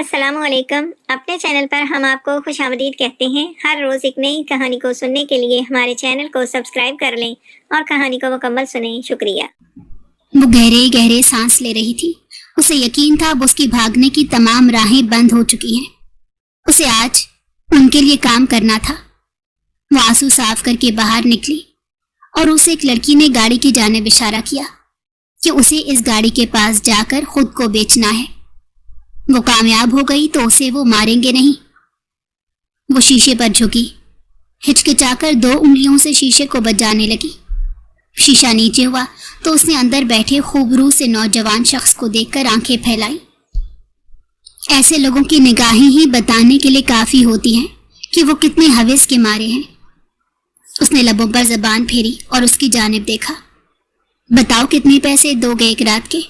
السلام علیکم. اپنے چینل پر ہم آپ کو خوش آمدید کہتے ہیں. ہر روز ایک نئی کہانی کو سننے کے لیے ہمارے چینل کو سبسکرائب کر لیں اور کہانی کو مکمل سنیں. شکریہ. وہ گہرے گہرے سانس لے رہی تھی. اسے یقین تھا اب اس کی بھاگنے کی تمام راہیں بند ہو چکی ہیں. اسے آج ان کے لیے کام کرنا تھا. وہ آنسو صاف کر کے باہر نکلی اور اسے ایک لڑکی نے گاڑی کی جانب اشارہ کیا کہ اسے اس گاڑی کے پاس جا کر خود کو بیچنا ہے. وہ کامیاب ہو گئی تو اسے وہ ماریں گے نہیں. وہ شیشے پر جھکی, ہچکچا کر 2 انگلیوں سے شیشے کو بجانے لگی. شیشہ نیچے ہوا تو اس نے اندر بیٹھے خوبرو سے نوجوان شخص کو دیکھ کر آنکھیں پھیلائی. ایسے لوگوں کی نگاہیں ہی بتانے کے لیے کافی ہوتی ہیں کہ وہ کتنے ہوس کے مارے ہیں. اس نے لبوں پر زبان پھیری اور اس کی جانب دیکھا. بتاؤ کتنے پیسے دو گے ایک رات کے؟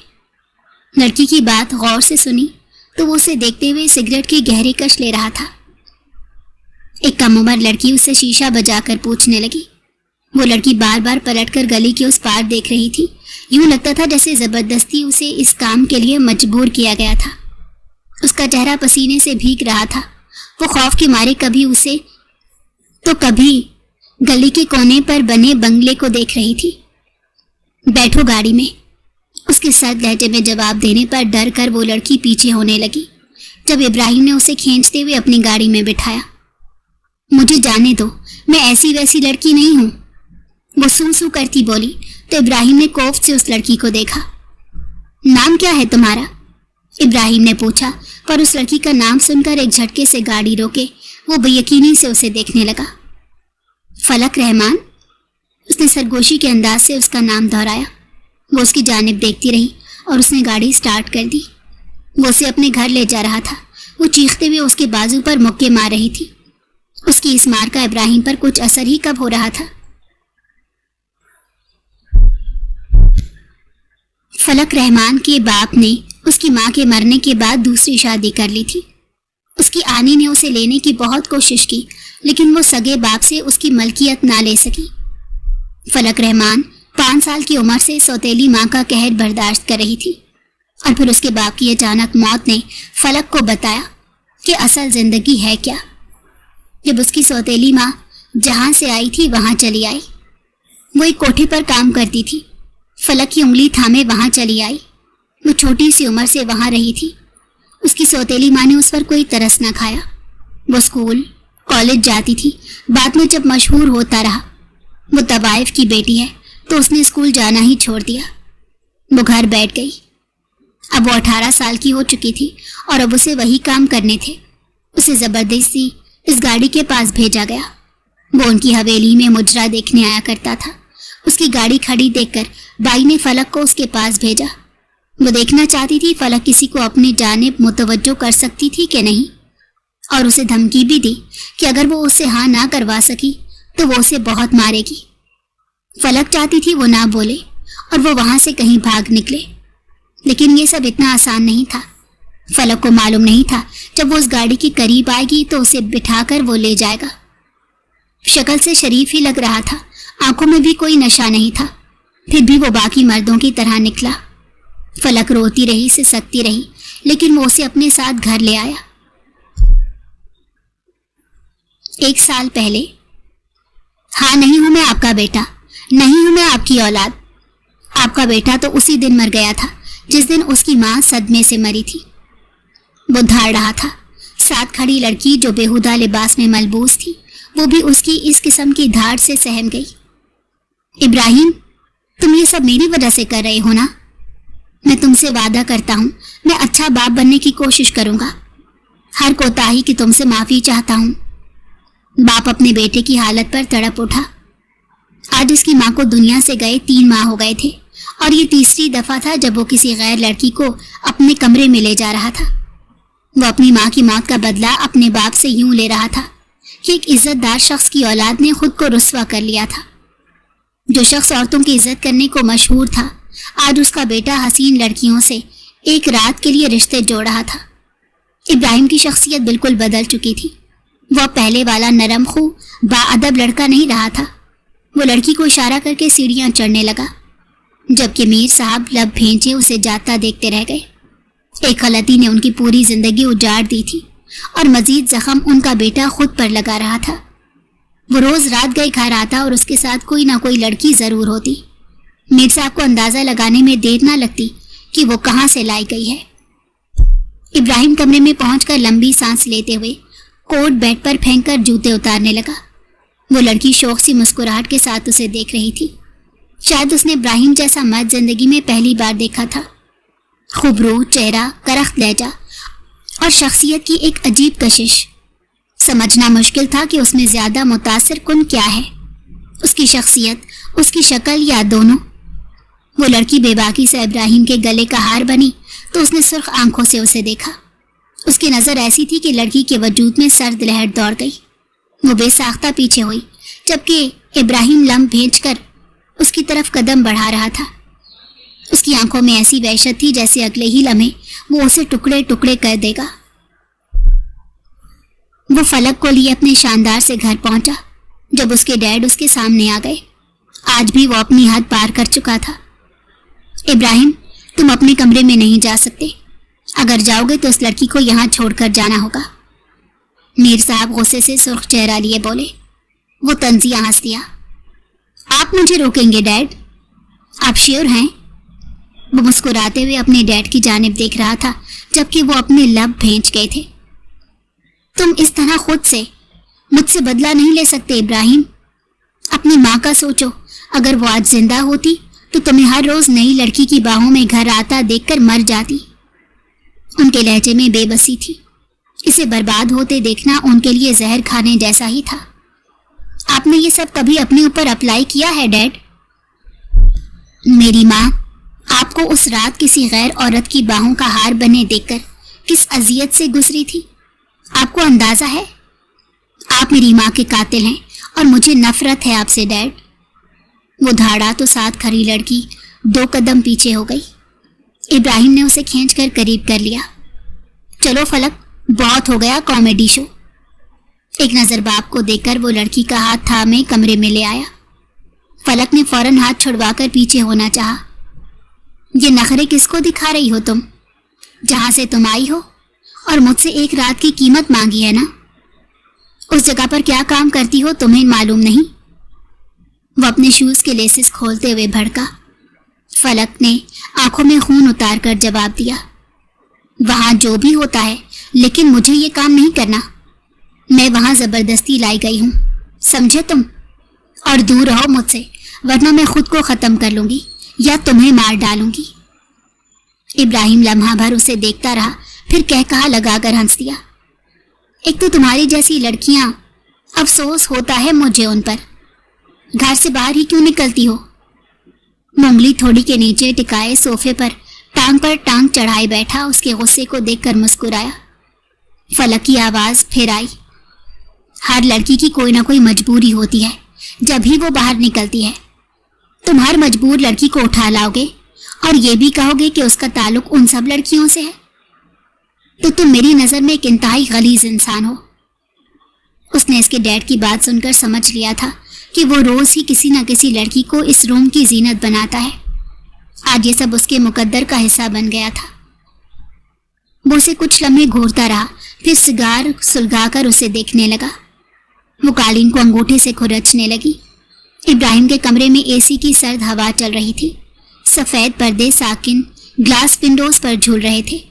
لڑکی کی بات غور سے سنی تو وہ اسے دیکھتے ہوئے سگریٹ کی گہری کش لے رہا تھا. ایک کم عمر لڑکی اس سے شیشہ بجا کر پوچھنے لگی. وہ لڑکی بار بار پلٹ کر گلی کے اس پار دیکھ رہی تھی. یوں لگتا تھا جیسے زبردستی اسے اس کام کے لیے مجبور کیا گیا تھا. اس کا چہرہ پسینے سے بھیگ رہا تھا. وہ خوف کے مارے کبھی اسے تو کبھی گلی کے کونے پر بنے بنگلے کو دیکھ رہی تھی. بیٹھو گاڑی میں. اس کے سرد لہجے میں جواب دینے پر ڈر کر وہ لڑکی پیچھے ہونے لگی. جب ابراہیم نے اسے کھینچتے ہوئے اپنی گاڑی میں بٹھایا. مجھے جانے دو, میں ایسی ویسی لڑکی نہیں ہوں, وہ سو سو کرتی بولی. تو ابراہیم نے کوفت سے اس لڑکی کو دیکھا. نام کیا ہے تمہارا؟ ابراہیم نے پوچھا, پر اس لڑکی کا نام سن کر ایک جھٹکے سے گاڑی روکے وہ بے یقینی سے اسے دیکھنے لگا. فلک رحمان. اس نے سرگوشی کے انداز سے اس کا نام دہرایا. وہ اس کی جانب دیکھتی رہی اور اس نے گاڑی سٹارٹ کر دی. وہ اسے اپنے گھر لے جا رہا تھا. وہ چیختے ہوئے اس کے بازو پر مکے مار رہی تھی. اس کی اس مار کا ابراہیم پر کچھ اثر ہی کب ہو رہا تھا. فلک رحمان کے باپ نے اس کی ماں کے مرنے کے بعد دوسری شادی کر لی تھی. اس کی آنی نے اسے لینے کی بہت کوشش کی, لیکن وہ سگے باپ سے اس کی ملکیت نہ لے سکی. فلک رحمان 5 سال کی عمر سے سوتیلی ماں کا قہر برداشت کر رہی تھی, اور پھر اس کے باپ کی اچانک موت نے فلک کو بتایا کہ اصل زندگی ہے کیا. جب اس کی سوتیلی ماں جہاں سے آئی تھی وہاں چلی آئی. وہ ایک کوٹھے پر کام کرتی تھی. فلک کی انگلی تھامے وہاں چلی آئی. وہ چھوٹی سی عمر سے وہاں رہی تھی. اس کی سوتیلی ماں نے اس پر کوئی ترس نہ کھایا. وہ اسکول کالج جاتی تھی. بعد میں جب مشہور ہوتا رہا وہ طوائف کی بیٹی ہے تو اس نے اسکول جانا ہی چھوڑ دیا. وہ گھر بیٹھ گئی. اب وہ 18 سال کی ہو چکی تھی اور اب اسے وہی کام کرنے تھے. اسے زبردستی اس گاڑی کے پاس بھیجا گیا. وہ ان کی حویلی میں مجرا دیکھنے آیا کرتا تھا. اس کی گاڑی کھڑی دیکھ کر بائی نے فلک کو اس کے پاس بھیجا. وہ دیکھنا چاہتی تھی فلک کسی کو اپنی جانب متوجہ کر سکتی تھی کہ نہیں, اور اسے دھمکی بھی دی کہ اگر وہ اس سے ہاں نہ کروا سکی تو وہ اسے بہت مارے گی. فلک چاہتی تھی وہ نہ بولے اور وہ وہاں سے کہیں بھاگ نکلے, لیکن یہ سب اتنا آسان نہیں تھا. فلک کو معلوم نہیں تھا جب وہ اس گاڑی کے قریب آئے گی تو اسے بٹھا کر وہ لے جائے گا. شکل سے شریف ہی لگ رہا تھا, آنکھوں میں بھی کوئی نشہ نہیں تھا, پھر بھی وہ باقی مردوں کی طرح نکلا. فلک روتی رہی, سسکتی رہی, لیکن وہ اسے اپنے ساتھ گھر لے آیا. 1 سال پہلے. ہاں, نہیں ہوں میں آپ کا بیٹا, نہیں ہوں میں آپ کی اولاد. آپ کا بیٹا تو اسی دن مر گیا تھا جس دن اس کی ماں صدمے سے مری تھی. وہ دھاڑ رہا تھا. ساتھ کھڑی لڑکی جو بےہودہ لباس میں ملبوس تھی وہ بھی اس کی اس قسم کی دھاڑ سے سہم گئی. ابراہیم, تم یہ سب میری وجہ سے کر رہے ہو نا؟ میں تم سے وعدہ کرتا ہوں میں اچھا باپ بننے کی کوشش کروں گا. ہر کوتاہی کی تم سے معافی چاہتا ہوں. باپ اپنے بیٹے کی حالت پر تڑپ اٹھا. آج اس کی ماں کو دنیا سے گئے 3 ماہ ہو گئے تھے, اور یہ تیسری دفعہ تھا جب وہ کسی غیر لڑکی کو اپنے کمرے میں لے جا رہا تھا. وہ اپنی ماں کی موت کا بدلہ اپنے باپ سے یوں لے رہا تھا کہ ایک عزت دار شخص کی اولاد نے خود کو رسوا کر لیا تھا. جو شخص عورتوں کی عزت کرنے کو مشہور تھا, آج اس کا بیٹا حسین لڑکیوں سے ایک رات کے لیے رشتے جوڑ رہا تھا. ابراہیم کی شخصیت بالکل بدل چکی تھی. وہ پہلے والا نرم خو باادب لڑکا نہیں رہا تھا. وہ لڑکی کو اشارہ کر کے سیڑھیاں چڑھنے لگا, جبکہ میر صاحب لب بھینچے اسے جاتا دیکھتے رہ گئے. एक गलती ने उनकी पूरी जिंदगी उजाड़ दी थी और मजीद जख्म उनका बेटा खुद पर लगा रहा था। वो रोज रात गए घर आता और उसके साथ कोई ना कोई लड़की जरूर होती। मीर साहब को अंदाजा लगाने में देर ना लगती कि वो कहाँ से लाई गई है। इब्राहिम कमरे में पहुंचकर लंबी सांस लेते हुए कोट बेड पर फेंककर जूते उतारने लगा। वो लड़की शौक सी मुस्कुराहट के साथ उसे देख रही थी। शायद उसने इब्राहिम जैसा मर्द जिंदगी में पहली बार देखा था। खूबरू चेहरा, करख्त लहजा और शख्सियत की एक अजीब कशिश। समझना मुश्किल था कि उसमें ज्यादा मुतासिर कुन क्या है, उसकी शख्सियत, उसकी शक्ल या दोनों। वो लड़की बेबाकी से इब्राहिम के गले का हार बनी तो उसने सुर्ख आंखों से उसे देखा। उसकी नजर ऐसी थी कि लड़की के वजूद में सर्द लहर दौड़ गई। वो बेसाख्ता पीछे हुई जबकि इब्राहिम लम्ब भेजकर उसकी तरफ कदम बढ़ा रहा था। उसकी आंखों में ऐसी वहशत थी जैसे अगले ही लम्हे वो उसे टुकड़े टुकड़े कर देगा। वो फलक को लिए अपने शानदार से घर पहुंचा जब उसके डैड उसके सामने आ गए। आज भी वो अपनी हद पार कर चुका था। इब्राहिम, तुम अपने कमरे में नहीं जा सकते। अगर जाओगे तो उस लड़की को यहाँ छोड़कर जाना होगा। मीर साहब गुस्से से सुर्ख चेहरा लिए बोले। वो तंजिया हंस दिया। आप मुझे रोकेंगे डैड? आप श्योर हैं? वो मुस्कुराते हुए अपने डैड की जानिब देख रहा था जबकि वो अपने लब भेंच गए थे। तुम इस तरह खुद से मुझसे बदला नहीं ले सकते इब्राहिम। अपनी माँ का सोचो, अगर वो आज जिंदा होती तो तुम्हें हर रोज नई लड़की की बाहों में घर आता देखकर मर जाती। उनके लहजे में बेबसी थी। इसे बर्बाद होते देखना उनके लिए जहर खाने जैसा ही था। आपने ये सब कभी अपने ऊपर अप्लाई किया है डैड? मेरी माँ आपको उस रात किसी गैर औरत की बाहों का हार बने देखकर किस अजियत से गुजरी थी, आपको अंदाजा है? आप मेरी माँ के कातिल हैं और मुझे नफरत है आपसे डैड। वो धाड़ा तो साथ खड़ी लड़की 2 कदम पीछे हो गई। इब्राहिम ने उसे खींचकर करीब कर लिया। चलो फलक, बहुत हो गया कॉमेडी शो। एक नजर बाप को देखकर वो लड़की का हाथ थामे कमरे में ले आया। फलक ने फौरन हाथ छुड़वाकर पीछे होना चाहा। ये नखरे किसको दिखा रही हो तुम? जहां से तुम आई हो और मुझसे एक रात की कीमत मांगी है ना? उस जगह पर क्या काम करती हो तुम्हें मालूम नहीं? वो अपने शूज के लेसेस खोलते हुए भड़का। फलक ने आंखों में खून उतार कर जवाब दिया। वहां जो भी होता है, लेकिन मुझे ये काम नहीं करना। मैं वहां जबरदस्ती लाई गई हूं, समझे तुम? और दूर रहो मुझसे, वरना मैं खुद को खत्म कर लूंगी या तुम्हें मार डालूंगी। इब्राहिम लम्हा भर उसे देखता रहा, फिर कह कहा लगाकर हंस दिया। एक तो तुम्हारी जैसी लड़कियां, अफसोस होता है मुझे उन पर। घर से बाहर ही क्यों निकलती हो? उंगली थोड़ी के नीचे टिकाए सोफे पर टांग चढ़ाए बैठा उसके गुस्से को देखकर मुस्कुराया। फलक की आवाज फिर आई। हर लड़की की कोई ना कोई मजबूरी होती है, जब ही वो बाहर निकलती है। तुम हर मजबूर लड़की को उठा लाओगे और ये भी कहोगे कि उसका ताल्लुक उन सब लड़कियों से है, तो तुम मेरी नजर में एक इंतहाई गलीज इंसान हो। उसने इसके डैड की बात सुनकर समझ लिया था कि वो रोज ही किसी न किसी लड़की को इस रूम की जीनत बनाता है। आज ये सब उसके मुकद्दर का हिस्सा बन गया था। वो उसे कुछ लम्हे घूरता रहा, फिर सिगार सुलगाकर उसे देखने लगा। वो कालीन को अंगूठे से खुरचने लगी। इब्राहिम के कमरे में एसी की सर्द हवा चल रही थी। सफेद पर्दे साकिन ग्लास विंडोज पर झूल रहे थे।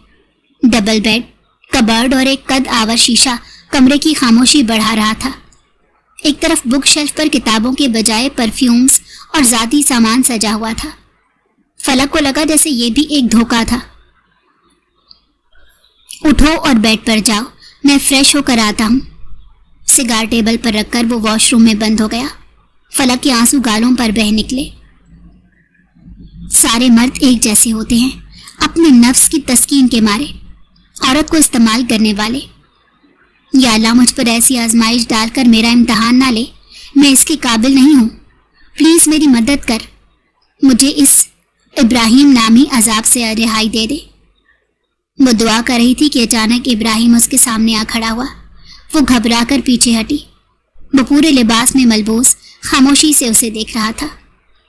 डबल बेड, कबर्ड और एक कद आवर शीशा कमरे की खामोशी बढ़ा रहा था। एक तरफ बुक शेल्फ पर किताबों के बजाय परफ्यूम्स और जाती सामान सजा हुआ था। फलक को लगा जैसे ये भी एक धोखा था। उठो और बेड पर जाओ, मैं फ्रेश होकर आता हूँ। सिगार टेबल पर रखकर वो वॉशरूम में बंद हो गया। फलक के आंसू गालों पर बह निकले। सारे मर्द एक जैसे होते हैं, अपने नफ्स की तस्कीन के मारे, औरत को इस्तेमाल करने वाले। या अल्लाह मुझ पर ऐसी आजमाइश डालकर मेरा इम्तहान ना ले, मैं इसके काबिल नहीं हूँ। प्लीज मेरी मदद कर, मुझे इस इब्राहिम नामी अजाब से रिहाई दे दे। वो दुआ कर रही थी कि अचानक इब्राहिम उसके सामने आ खड़ा हुआ। वो घबराकर पीछे हटी। वो पूरे लिबास में मलबूस खामोशी से उसे देख रहा था।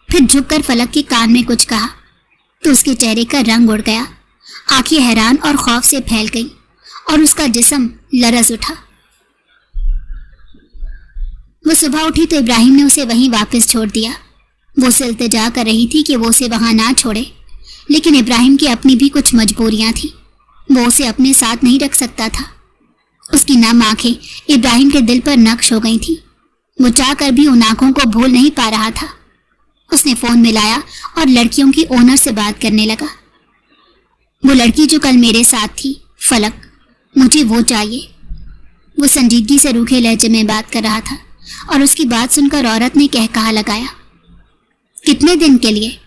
फिर झुककर फलक के कान में कुछ कहा तो उसके चेहरे का रंग उड़ गया आंखें हैरान और खौफ से फैल गईं और उसका जिस्म लरज उठा। वो सुबह उठी तो इब्राहिम ने उसे वहीं वापस छोड़ दिया। वो उसे इल्तिजा कर रही थी कि वो उसे वहां ना छोड़े, लेकिन इब्राहिम की अपनी भी कुछ मजबूरियां थी। वो उसे अपने साथ नहीं रख सकता था। उसकी नम आंखें इब्राहिम के दिल पर नक्श हो गई थी। वो चाहकर भी उन आंखों को भूल नहीं पा रहा था। उसने फोन मिलाया और लड़कियों की ओनर से बात करने लगा। वो लड़की जो कल मेरे साथ थी, फलक, मुझे वो चाहिए। वो संजीदगी से रूखे लहजे में बात कर रहा था और उसकी बात सुनकर औरत ने कहा लगाया, कितने दिन के लिए?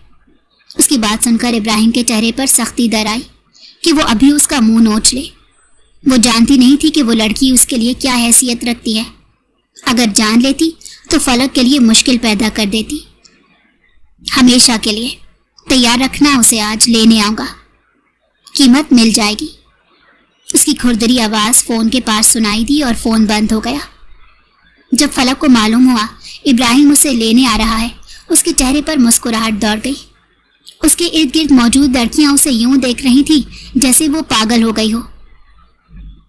उसकी बात सुनकर इब्राहिम के चेहरे पर सख्ती दर आई कि वो अभी उसका मुंह नोच ले। वो जानती नहीं थी कि वो लड़की उसके लिए क्या हैसियत रखती है। अगर जान लेती तो फलक के लिए मुश्किल पैदा कर देती। हमेशा के लिए तैयार रखना, उसे आज लेने आऊंगा, कीमत मिल जाएगी। उसकी खुरदरी आवाज फोन के पास सुनाई दी और फोन बंद हो गया। जब फलक को मालूम हुआ इब्राहिम उसे लेने आ रहा है, उसके चेहरे पर मुस्कुराहट दौड़ गई। उसके इर्द गिर्द मौजूद लड़कियां उसे यूं देख रही थी जैसे वो पागल हो गई हो।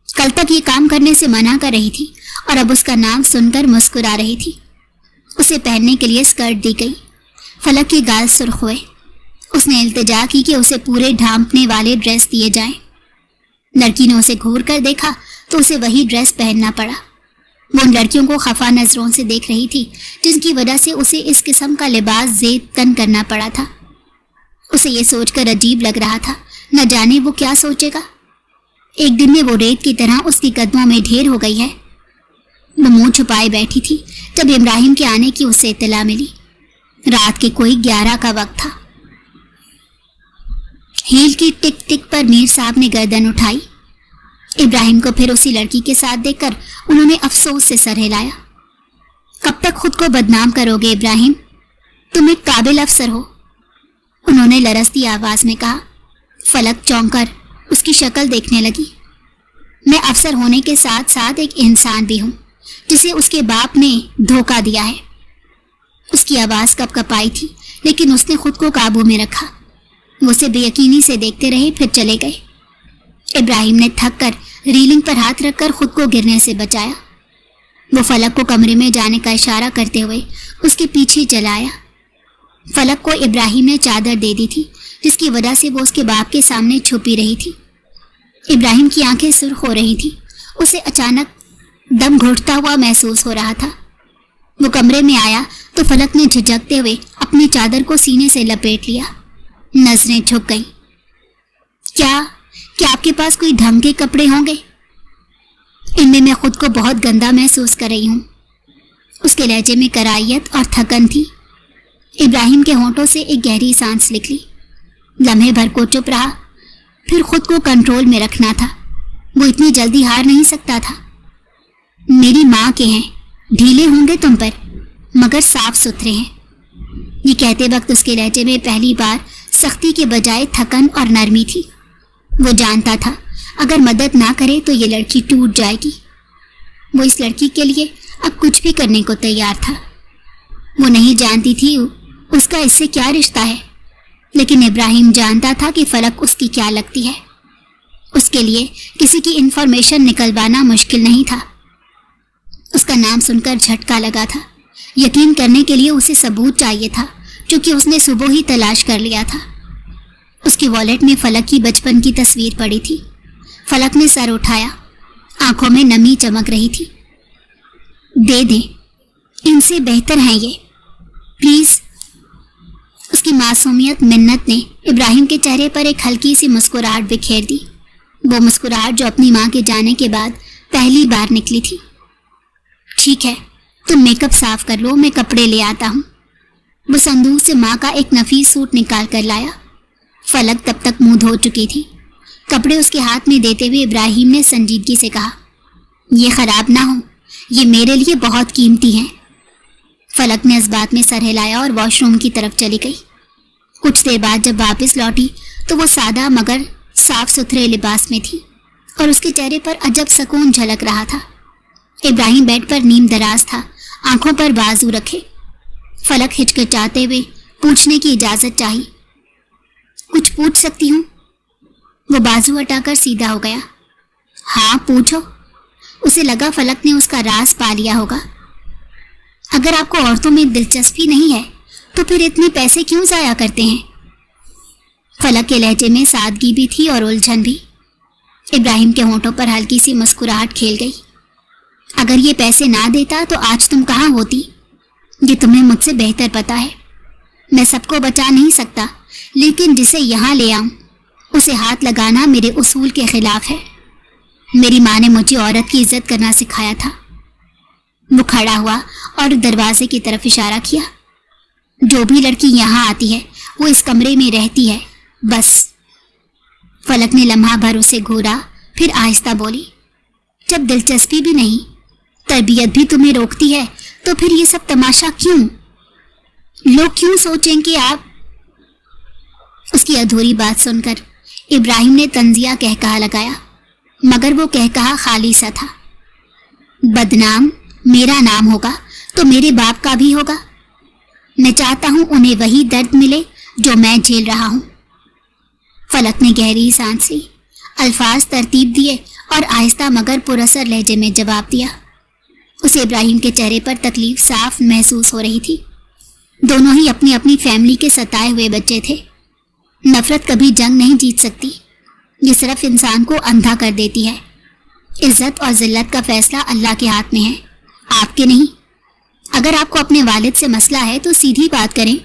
कल तक ये काम करने से मना कर रही थी और अब उसका नाम सुनकर मुस्कुरा रही थी। उसे पहनने के लिए स्कर्ट दी गई। फलक के गाल सुर्ख हुए। उसने इल्तिजा की कि उसे पूरे ढांपने वाले ड्रेस दिए जाएं। लड़की ने उसे घूर कर देखा तो उसे वही ड्रेस पहनना पड़ा। वो उन लड़कियों को खफा नजरों से देख रही थी जिनकी वजह से उसे इस किस्म का लिबास ज़ेद तन करना पड़ा था। उसे ये सोचकर अजीब लग रहा था, न जाने वो क्या सोचेगा। एक दिन में वो रेत की तरह उसके कदमों में ढेर हो गई है। वो मुंह छुपाए बैठी थी जब इब्राहिम के आने की उससे इत्तला मिली। रात के कोई 11 का वक्त था। हील की टिक टिक पर मीर साहब ने गर्दन उठाई। इब्राहिम को फिर उसी लड़की के साथ देखकर उन्होंने अफसोस से सर हिलाया। कब तक खुद को बदनाम करोगे इब्राहिम? तुम एक काबिल अफसर हो, उन्होंने लरसती आवाज में कहा। फलक चौंक कर उसकी शक्ल देखने लगी। मैं अफसर होने के साथ साथ एक इंसान भी हूं जिसे उसके बाप ने धोखा दिया है। उसकी आवाज कपकपाई थी, लेकिन उसने खुद को काबू में रखा। वो उसे बेयकीनी से देखते रहे, फिर चले गए। इब्राहिम ने थक कर रीलिंग पर हाथ रखकर खुद को गिरने से बचाया। वो फलक को कमरे में जाने का इशारा करते हुए उसके पीछे चला आया। फलक को इब्राहिम ने चादर दे दी थी जिसकी वजह से वो उसके बाप के सामने छुपी रही थी। इब्राहिम की आंखें सुर्ख हो रही थी। उसे अचानक दम घुटता हुआ महसूस हो रहा था। वो कमरे में आया तो फलक ने झिझकते हुए अपनी चादर को सीने से लपेट लिया। नजरें झुक गईं। क्या आपके पास कोई ढंग के कपड़े होंगे? इनमें मैं खुद को बहुत गंदा महसूस कर रही हूं। उसके लहजे में कराहियत और थकन थी। इब्राहिम के होंठों से एक गहरी सांस निकली। लम्हे भर को चुप रहा, फिर खुद को कंट्रोल में रखना था। वो इतनी जल्दी हार नहीं सकता था। मेरी माँ के हैं, ढीले होंगे तुम पर, मगर साफ सुथरे हैं। ये कहते वक्त उसके लहजे में पहली बार सख्ती के बजाय थकन और नरमी थी। वो जानता था अगर मदद ना करे तो ये लड़की टूट जाएगी। वो इस लड़की के लिए अब कुछ भी करने को तैयार था। वो नहीं जानती थी उसका इससे क्या रिश्ता है, लेकिन इब्राहिम जानता था कि फलक उसकी क्या लगती है। उसके लिए किसी की इन्फॉर्मेशन निकलवाना मुश्किल नहीं था। उसका नाम सुनकर झटका लगा था। यकीन करने के लिए उसे सबूत चाहिए था, जो कि उसने सुबह ही तलाश कर लिया था। उसकी वॉलेट में फलक की बचपन की तस्वीर पड़ी थी। फलक ने सर उठाया, आंखों में नमी चमक रही थी। दे दें, इनसे बेहतर हैं ये, प्लीज। उसकी मासूमियत मिन्नत ने इब्राहिम के चेहरे पर एक हल्की सी मुस्कुराहट बिखेर दी। वो मुस्कुराहट जो अपनी माँ के जाने के बाद पहली बार निकली थी। ठीक है, तुम मेकअप साफ कर लो, मैं कपड़े ले आता हूँ। वो संदूक से माँ का एक नफीस सूट निकाल कर लाया। फलक तब तक मुंह धो चुकी थी। कपड़े उसके हाथ में देते हुए इब्राहिम ने संजीदगी से कहा, ये खराब ना हो, ये मेरे लिए बहुत कीमती हैं। फलक ने इस बात में सर हिलाया और वॉशरूम की तरफ चली गई। कुछ देर बाद जब वापस लौटी तो वो सादा मगर साफ सुथरे लिबास में थी और उसके चेहरे पर अजब सुकून झलक रहा था। इब्राहिम बेड पर नीम दराज था, आंखों पर बाजू रखे। फलक हिचकिचाते हुए पूछने की इजाजत चाही। कुछ पूछ सकती हूँ? वो बाजू हटाकर सीधा हो गया। हाँ पूछो। उसे लगा फलक ने उसका राज पा लिया होगा। अगर आपको औरतों में दिलचस्पी नहीं है तो फिर इतने पैसे क्यों जाया करते हैं? फलक के लहजे में सादगी भी थी और उलझन भी। इब्राहिम के होंठों पर हल्की सी मुस्कुराहट खेल गई। अगर ये पैसे ना देता तो आज तुम कहाँ होती? ये तुम्हें मुझसे बेहतर पता है। मैं सबको बचा नहीं सकता, लेकिन जिसे यहाँ ले आऊं उसे हाथ लगाना मेरे उसूल के खिलाफ है। मेरी माँ ने मुझे औरत की इज्जत करना सिखाया था। वो खड़ा हुआ और दरवाजे की तरफ इशारा किया। जो भी लड़की यहाँ आती है वो इस कमरे में रहती है, बस। फलक ने लम्हा भर उसे घूरा, फिर आहिस्ता बोली, जब दिलचस्पी भी नहीं, तरबियत भी तुम्हें रोकती है, तो फिर ये सब तमाशा क्यों? लोग क्यों सोचें कि आप? उसकी अधूरी बात सुनकर इब्राहिम ने तंजिया कहकहा लगाया, मगर वो कहकहा खाली सा था। बदनाम मेरा नाम होगा तो मेरे बाप का भी होगा। मैं चाहता हूं उन्हें वही दर्द मिले जो मैं झेल रहा हूं। फलक ने गहरी सांस ली, अल्फाज तरतीब दिए और आहिस्ता मगर पुरअसर लहजे में जवाब दिया। उसे इब्राहिम के चेहरे पर तकलीफ साफ महसूस हो रही थी। दोनों ही अपनी अपनी फैमिली के सताए हुए बच्चे थे। नफरत कभी जंग नहीं जीत सकती, ये सिर्फ इंसान को अंधा कर देती है। इज्जत और जिल्लत का फैसला अल्लाह के हाथ में है, आपके नहीं। अगर आपको अपने वालिद से मसला है तो सीधी बात करें।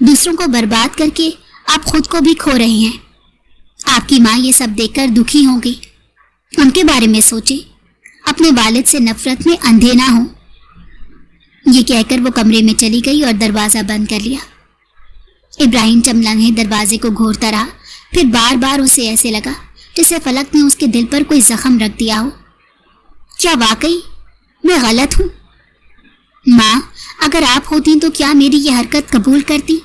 दूसरों को बर्बाद करके आप खुद को भी खो रहे हैं। आपकी माँ ये सब देखकर दुखी होंगी। उनके बारे में सोचें, अपने वालिद से नफरत में अंधे ना हो। ये कहकर वो कमरे में चली गई और दरवाजा बंद कर लिया। इब्राहिम चंद लम्हे दरवाजे को घूरता रहा, फिर बार बार उसे ऐसे लगा जैसे फलक ने उसके दिल पर कोई जख्म रख दिया हो। क्या वाकई मैं गलत हूं? माँ, अगर आप होती तो क्या मेरी ये हरकत कबूल करती?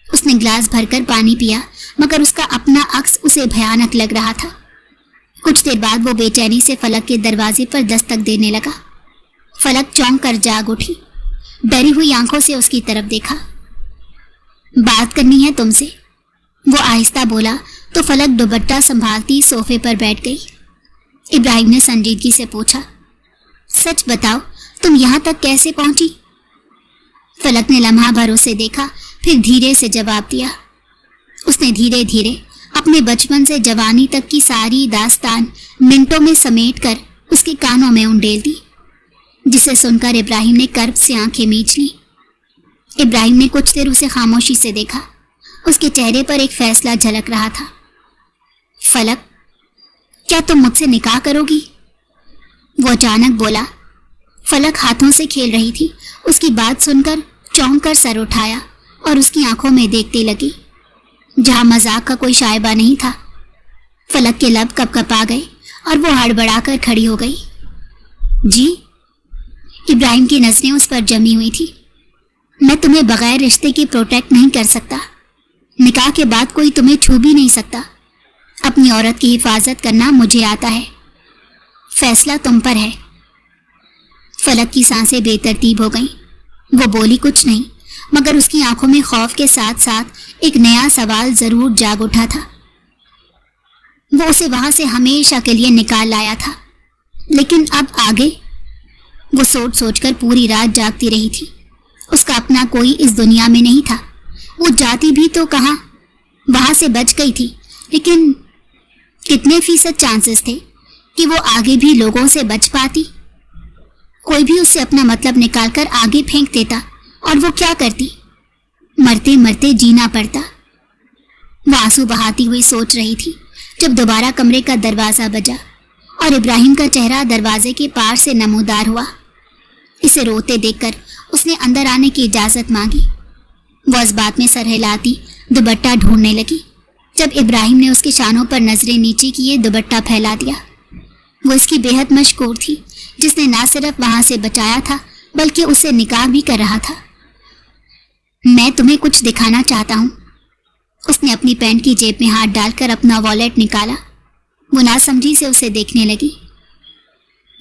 उसने गिलास भरकर पानी पिया, मगर उसका अपना अक्स उसे भयानक लग रहा था। कुछ देर बाद वो बेचैनी से फलक के दरवाजे पर दस्तक देने लगा। फलक चौंक कर जाग उठी, डरी हुई आंखों से उसकी तरफ देखा। बात करनी है तुमसे, वो आहिस्ता बोला तो फलक दुपट्टा संभालती सोफे पर बैठ गई। इब्राहिम ने संजीदगी से पूछा, सच बताओ तुम यहाँ तक कैसे पहुंची? फलक ने लम्हा भर उसे देखा, फिर धीरे से जवाब दिया। उसने धीरे धीरे अपने बचपन से जवानी तक की सारी दास्तान मिनटों में समेटकर उसके कानों में उंडेल दी, जिसे सुनकर इब्राहिम ने कर्ब से आंखें मीच ली। इब्राहिम ने कुछ देर उसे खामोशी से देखा। उसके चेहरे पर एक फैसला झलक रहा था। फलक, क्या तुम मुझसे निकाह करोगी? वो अचानक बोला। फलक हाथों से खेल रही थी। उसकी बात सुनकर चौंक कर सर उठाया और उसकी आंखों में देखते लगी, जहां मजाक का कोई शायबा नहीं था। फलक के लब कपकपा गए और वो हड़बड़ाकर खड़ी हो गई। जी? इब्राहिम की नजरें उस पर जमी हुई थी। मैं तुम्हें बगैर रिश्ते के प्रोटेक्ट नहीं कर सकता। निकाह के बाद कोई तुम्हें छू भी नहीं सकता। अपनी औरत की हिफाजत करना मुझे आता है। फैसला तुम पर है। फलक की सांसें बेतरतीब हो गईं। वो बोली कुछ नहीं, मगर उसकी आंखों में खौफ के साथ साथ एक नया सवाल जरूर जाग उठा था। वो उसे वहां से हमेशा के लिए निकाल लाया था, लेकिन अब आगे? वो सोच सोचकर पूरी रात जागती रही थी। उसका अपना कोई इस दुनिया में नहीं था। वो जाती भी तो कहाँ, वहां से बच गई थी, लेकिन कितने फीसद चांसेस थे कि वो आगे भी लोगों से बच पाती? कोई भी उससे अपना मतलब निकालकर आगे फेंक देता और वो क्या करती? मरते मरते जीना पड़ता। वो आंसू बहाती हुई सोच रही थी जब दोबारा कमरे का दरवाजा बजा और इब्राहिम का चेहरा दरवाजे के पार से नमूदार हुआ। इसे रोते देखकर उसने अंदर आने की इजाजत मांगी। वो इस बात में सर हिलाती दुपट्टा ढूंढने लगी जब इब्राहिम ने उसके शानों पर नजरें नीचे किए दुपट्टा फैला दिया। वो इसकी बेहद मशकूर थी, जिसने ना सिर्फ वहां से बचाया था बल्कि उसे निकाह भी कर रहा था। मैं तुम्हें कुछ दिखाना चाहता हूँ। उसने अपनी पैंट की जेब में हाथ डालकर अपना वॉलेट निकाला। वो नासमझी से उसे देखने लगी।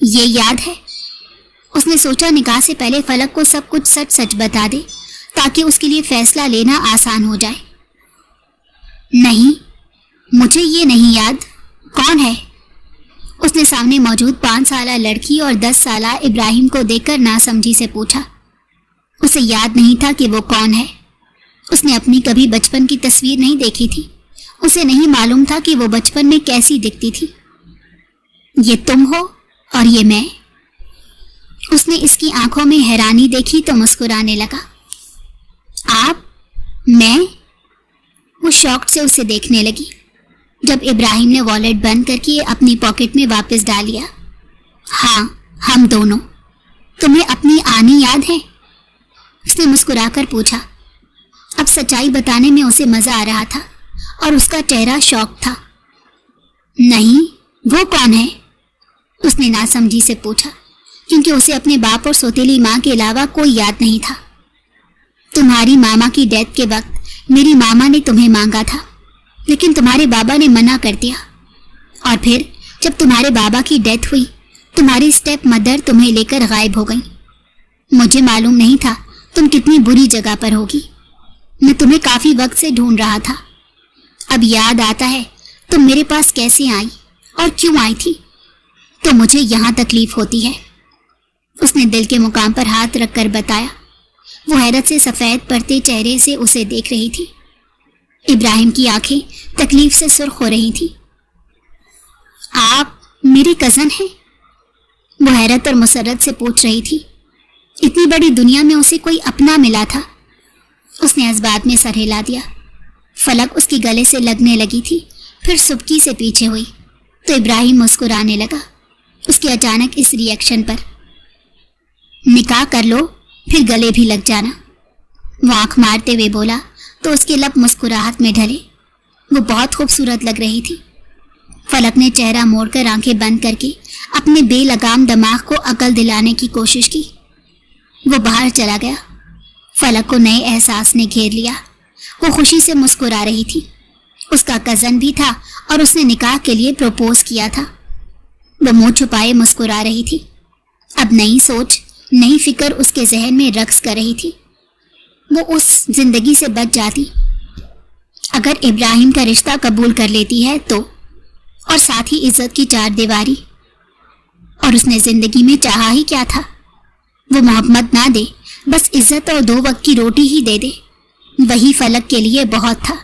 ये याद है? उसने सोचा निकाह से पहले फलक को सब कुछ सच सच बता दे ताकि उसके लिए फैसला लेना आसान हो जाए। नहीं, मुझे ये नहीं याद, कौन है? उसने सामने मौजूद 5 साला लड़की और 10 साला इब्राहिम को देखकर नासमझी से पूछा। उसे याद नहीं था कि वो कौन है। उसने अपनी कभी बचपन की तस्वीर नहीं देखी थी। उसे नहीं मालूम था कि वो बचपन में कैसी दिखती थी। ये तुम हो और ये मैं? उसने इसकी आंखों में हैरानी देखी तो मुस्कुराने लगा। आप? मैं? वो शौक से उसे देखने लगी। जब इब्राहिम ने वॉलेट बंद करके अपनी पॉकेट में वापस डाल लिया। हाँ, हम दोनों। तुम्हें अपनी आनी याद है? उसने मुस्कुराकर पूछा। अब सच्चाई बताने में उसे मजा आ रहा था और उसका चेहरा शौक था। नहीं, वो कौन है? उसने नासमझी से पूछा, क्योंकि उसे अपने बाप और सौतेली माँ के अलावा कोई याद नहीं था। तुम्हारी मामा की डेथ के वक्त मेरी मामा ने तुम्हें मांगा था, लेकिन तुम्हारे बाबा ने मना कर दिया। और फिर जब तुम्हारे बाबा की डेथ हुई, तुम्हारी स्टेप मदर तुम्हें लेकर गायब हो गई। मुझे मालूम नहीं था तुम कितनी बुरी जगह पर होगी। मैं तुम्हें काफी वक्त से ढूंढ रहा था। अब याद आता है तुम मेरे पास कैसे आई और क्यों आई थी, तो मुझे यहाँ तकलीफ होती है। उसने दिल के मुकाम पर हाथ रखकर बताया। वो हैरत से सफेद पड़ते चेहरे से उसे देख रही थी। इब्राहिम की आंखें तकलीफ से सुर्ख हो रही थी। आप मेरी कजन हैं? वो हैरत और मुसर्रत से पूछ रही थी। इतनी बड़ी दुनिया में उसे कोई अपना मिला था। उसने इस बात में सर हिला दिया। फलक उसके गले से लगने लगी थी, फिर सुबकी से पीछे हुई तो इब्राहिम मुस्कुराने लगा उसके अचानक इस रिएक्शन पर। निकाह कर लो, फिर गले भी लग जाना, वो आंख मारते हुए बोला तो उसके लब मुस्कुराहट में ढले। वो बहुत खूबसूरत लग रही थी। फलक ने चेहरा मोड़कर आंखें बंद करके अपने बेलगाम दिमाग को अकल दिलाने की कोशिश की। वो बाहर चला गया। फलक को नए एहसास ने घेर लिया। वो खुशी से मुस्कुरा रही थी। उसका कजन भी था और उसने निकाह के लिए प्रपोज किया था। वो मुंह छुपाए मुस्कुरा रही थी। अब नई सोच, नई फिक्र उसके जहन में रक्स कर रही थी। वो उस जिंदगी से बच जाती अगर इब्राहिम का रिश्ता कबूल कर लेती है तो, और साथ ही इज्जत की चार दीवारी। और उसने जिंदगी में चाहा ही क्या था? वो मोहब्बत ना दे, बस इज्जत और 2 वक्त की रोटी ही दे दे, वही फलक के लिए बहुत था।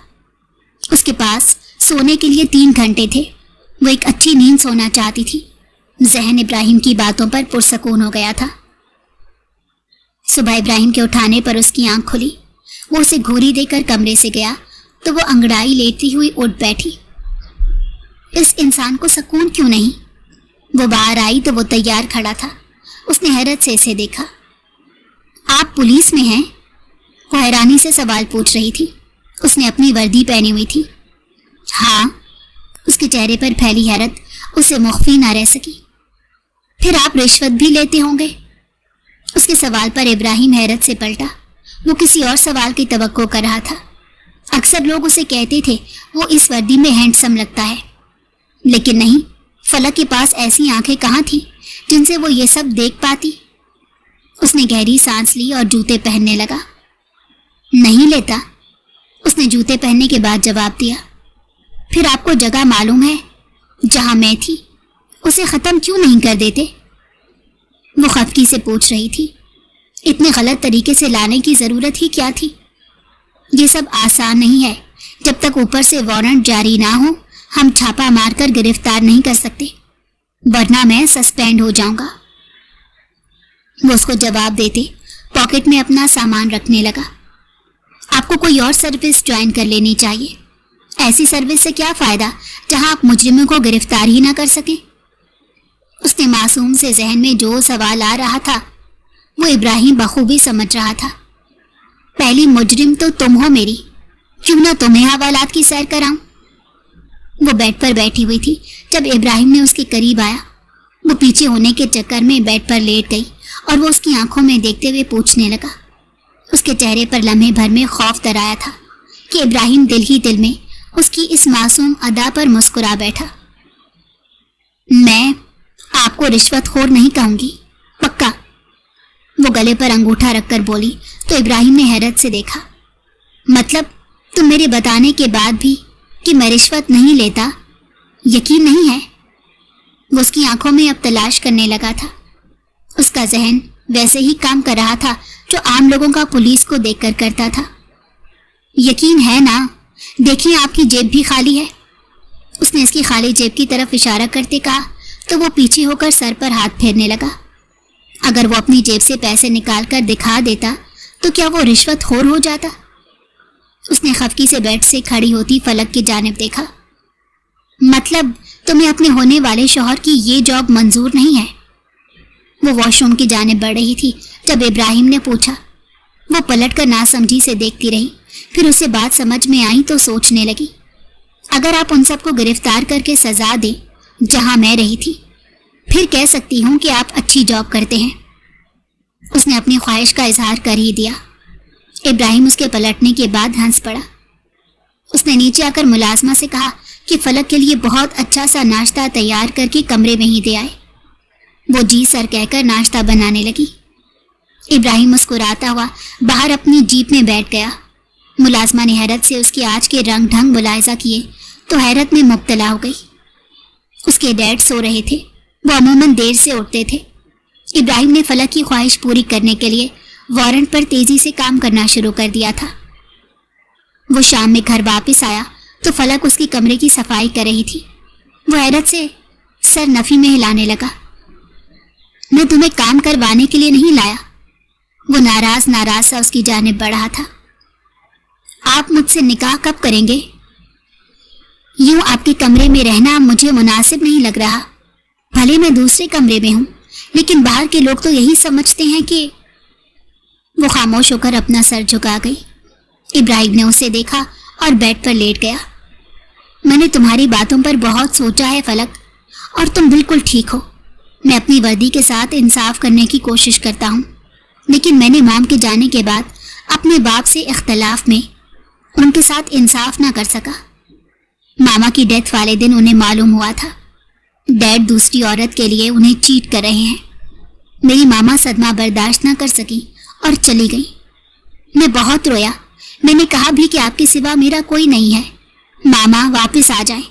उसके पास सोने के लिए 3 घंटे थे। वो एक अच्छी नींद सोना चाहती थी। जहन इब्राहिम की बातों पर पुरसकून हो गया था। सुबह इब्राहिम के उठाने पर उसकी आंख खुली। वो उसे घूरी देकर कमरे से गया तो वो अंगड़ाई लेती हुई उठ बैठी। इस इंसान को सुकून क्यों नहीं? वो बाहर आई तो वो तैयार खड़ा था। उसने हैरत से इसे देखा। आप पुलिस में हैं? वो हैरानी से सवाल पूछ रही थी। उसने अपनी वर्दी पहनी हुई थी। हाँ। उसके चेहरे पर फैली हैरत उसे मुख्फी ना रह सकी। फिर आप रिश्वत भी लेते होंगे? उसके सवाल पर इब्राहिम हैरत से पलटा। वो किसी और सवाल की तवक्को कर रहा था। अक्सर लोग उसे कहते थे वो इस वर्दी में हैंडसम लगता है, लेकिन नहीं, फलक के पास ऐसी आंखें कहाँ थी जिनसे वो ये सब देख पाती। उसने गहरी सांस ली और जूते पहनने लगा। नहीं लेता, उसने जूते पहनने के बाद जवाब दिया। फिर आपको जगह मालूम है जहां मैं थी, उसे खत्म क्यों नहीं कर देते? वो खफकी से पूछ रही थी। इतने गलत तरीके से लाने की जरूरत ही क्या थी? ये सब आसान नहीं है। जब तक ऊपर से वारंट जारी ना हो, हम छापा मारकर गिरफ्तार नहीं कर सकते, वरना मैं सस्पेंड हो जाऊंगा। वो उसको जवाब देते पॉकेट में अपना सामान रखने लगा। आपको कोई और सर्विस ज्वाइन कर लेनी चाहिए। ऐसी सर्विस से क्या फायदा जहां आप मुजरिमों को गिरफ्तार ही ना कर सकें। उसने मासूम से जहन में जो सवाल आ रहा था वो इब्राहिम बखूबी समझ रहा था। पहली मुजरिम तो तुम हो मेरी, क्यों ना तुम्हें हवालात की सैर कराऊं। वो बेड पर बैठी हुई थी जब इब्राहिम ने उसके करीब आया। वो पीछे होने के चक्कर में बेड पर लेट गई और वो उसकी आंखों में देखते हुए पूछने लगा। उसके चेहरे पर लम्हे भर में खौफ दराया था कि इब्राहिम दिल ही दिल में उसकी इस मासूम अदा पर मुस्कुरा बैठा। मैं आपको रिश्वतखोर नहीं कहूंगी, पक्का। वो गले पर अंगूठा रखकर बोली तो इब्राहिम ने हैरत से देखा। मतलब तुम मेरे बताने के बाद भी کہ میں رشوت نہیں لیتا؟ یقین نہیں ہے؟ وہ اس کی آنکھوں میں اب تلاش کرنے لگا تھا۔ اس کا ذہن ویسے ہی کام کر رہا تھا جو عام لوگوں کا پولیس کو دیکھ کر کرتا تھا۔ یقین ہے نا؟ دیکھیں آپ کی جیب بھی خالی ہے۔ اس نے اس کی خالی جیب کی طرف اشارہ کرتے کہا تو وہ پیچھے ہو کر سر پر ہاتھ پھیرنے لگا۔ اگر وہ اپنی جیب سے پیسے نکال کر دکھا دیتا تو کیا وہ رشوت خور ہو جاتا؟ اس نے خفگی سے بیڈ سے کھڑی ہوتی فلک کی جانب دیکھا۔ مطلب تمہیں اپنے ہونے والے شوہر کی یہ جاب منظور نہیں ہے؟ وہ واش روم کی جانب بڑھ رہی تھی جب ابراہیم نے پوچھا۔ وہ پلٹ کر ناسمجھی سے دیکھتی رہی، پھر اسے بات سمجھ میں آئی تو سوچنے لگی، اگر آپ ان سب کو گرفتار کر کے سزا دیں جہاں میں رہی تھی، پھر کہہ سکتی ہوں کہ آپ اچھی جاب کرتے ہیں۔ اس نے اپنی خواہش کا اظہار کر ہی دیا۔ ابراہیم اس کے پلٹنے کے بعد ہنس پڑا۔ اس نے نیچے آ کر ملازمہ سے کہا کہ فلک کے لیے بہت اچھا سا ناشتہ تیار کر کے کمرے میں ہی دے آئے۔ وہ جی سر کہہ کر ناشتہ بنانے لگی۔ ابراہیم مسکراتا ہوا باہر اپنی جیپ میں بیٹھ گیا۔ ملازمہ نے حیرت سے اس کے آج کے رنگ ڈھنگ ملاحظہ کیے تو حیرت میں مبتلا ہو گئی۔ اس کے ڈیڈ سو رہے تھے، وہ عموماً دیر سے اٹھتے تھے۔ ابراہیم نے فلک کی خواہش پوری کرنے کے لیے وارنٹ پر تیزی سے کام کرنا شروع کر دیا تھا۔ وہ شام میں گھر واپس آیا تو فلک اس کی کمرے کی صفائی کر رہی تھی۔ وہ حیرت سے سر نفی میں ہلانے لگا۔ میں تمہیں کام کروانے کے لیے نہیں لایا۔ وہ ناراض سا اس کی جانب بڑھا تھا۔ آپ مجھ سے نکاح کب کریں گے؟ یوں آپ کے کمرے میں رہنا مجھے مناسب نہیں لگ رہا۔ بھلے میں دوسرے کمرے میں ہوں، لیکن باہر کے لوگ تو یہی سمجھتے ہیں کہ… وہ خاموش ہو کر اپنا سر جھکا گئی۔ ابراہیم نے اسے دیکھا اور بیڈ پر لیٹ گیا۔ میں نے تمہاری باتوں پر بہت سوچا ہے فلک، اور تم بالکل ٹھیک ہو۔ میں اپنی وردی کے ساتھ انصاف کرنے کی کوشش کرتا ہوں، لیکن میں نے مام کے جانے کے بعد اپنے باپ سے اختلاف میں ان کے ساتھ انصاف نہ کر سکا۔ ماما کی ڈیتھ والے دن انہیں معلوم ہوا تھا ڈیڈ دوسری عورت کے لیے انہیں چیٹ کر رہے ہیں۔ میری ماما صدمہ برداشت نہ کر سکی اور چلی گئی۔ میں بہت رویا۔ میں نے کہا بھی کہ آپ کے سوا میرا کوئی نہیں ہے، ماما واپس آ جائیں،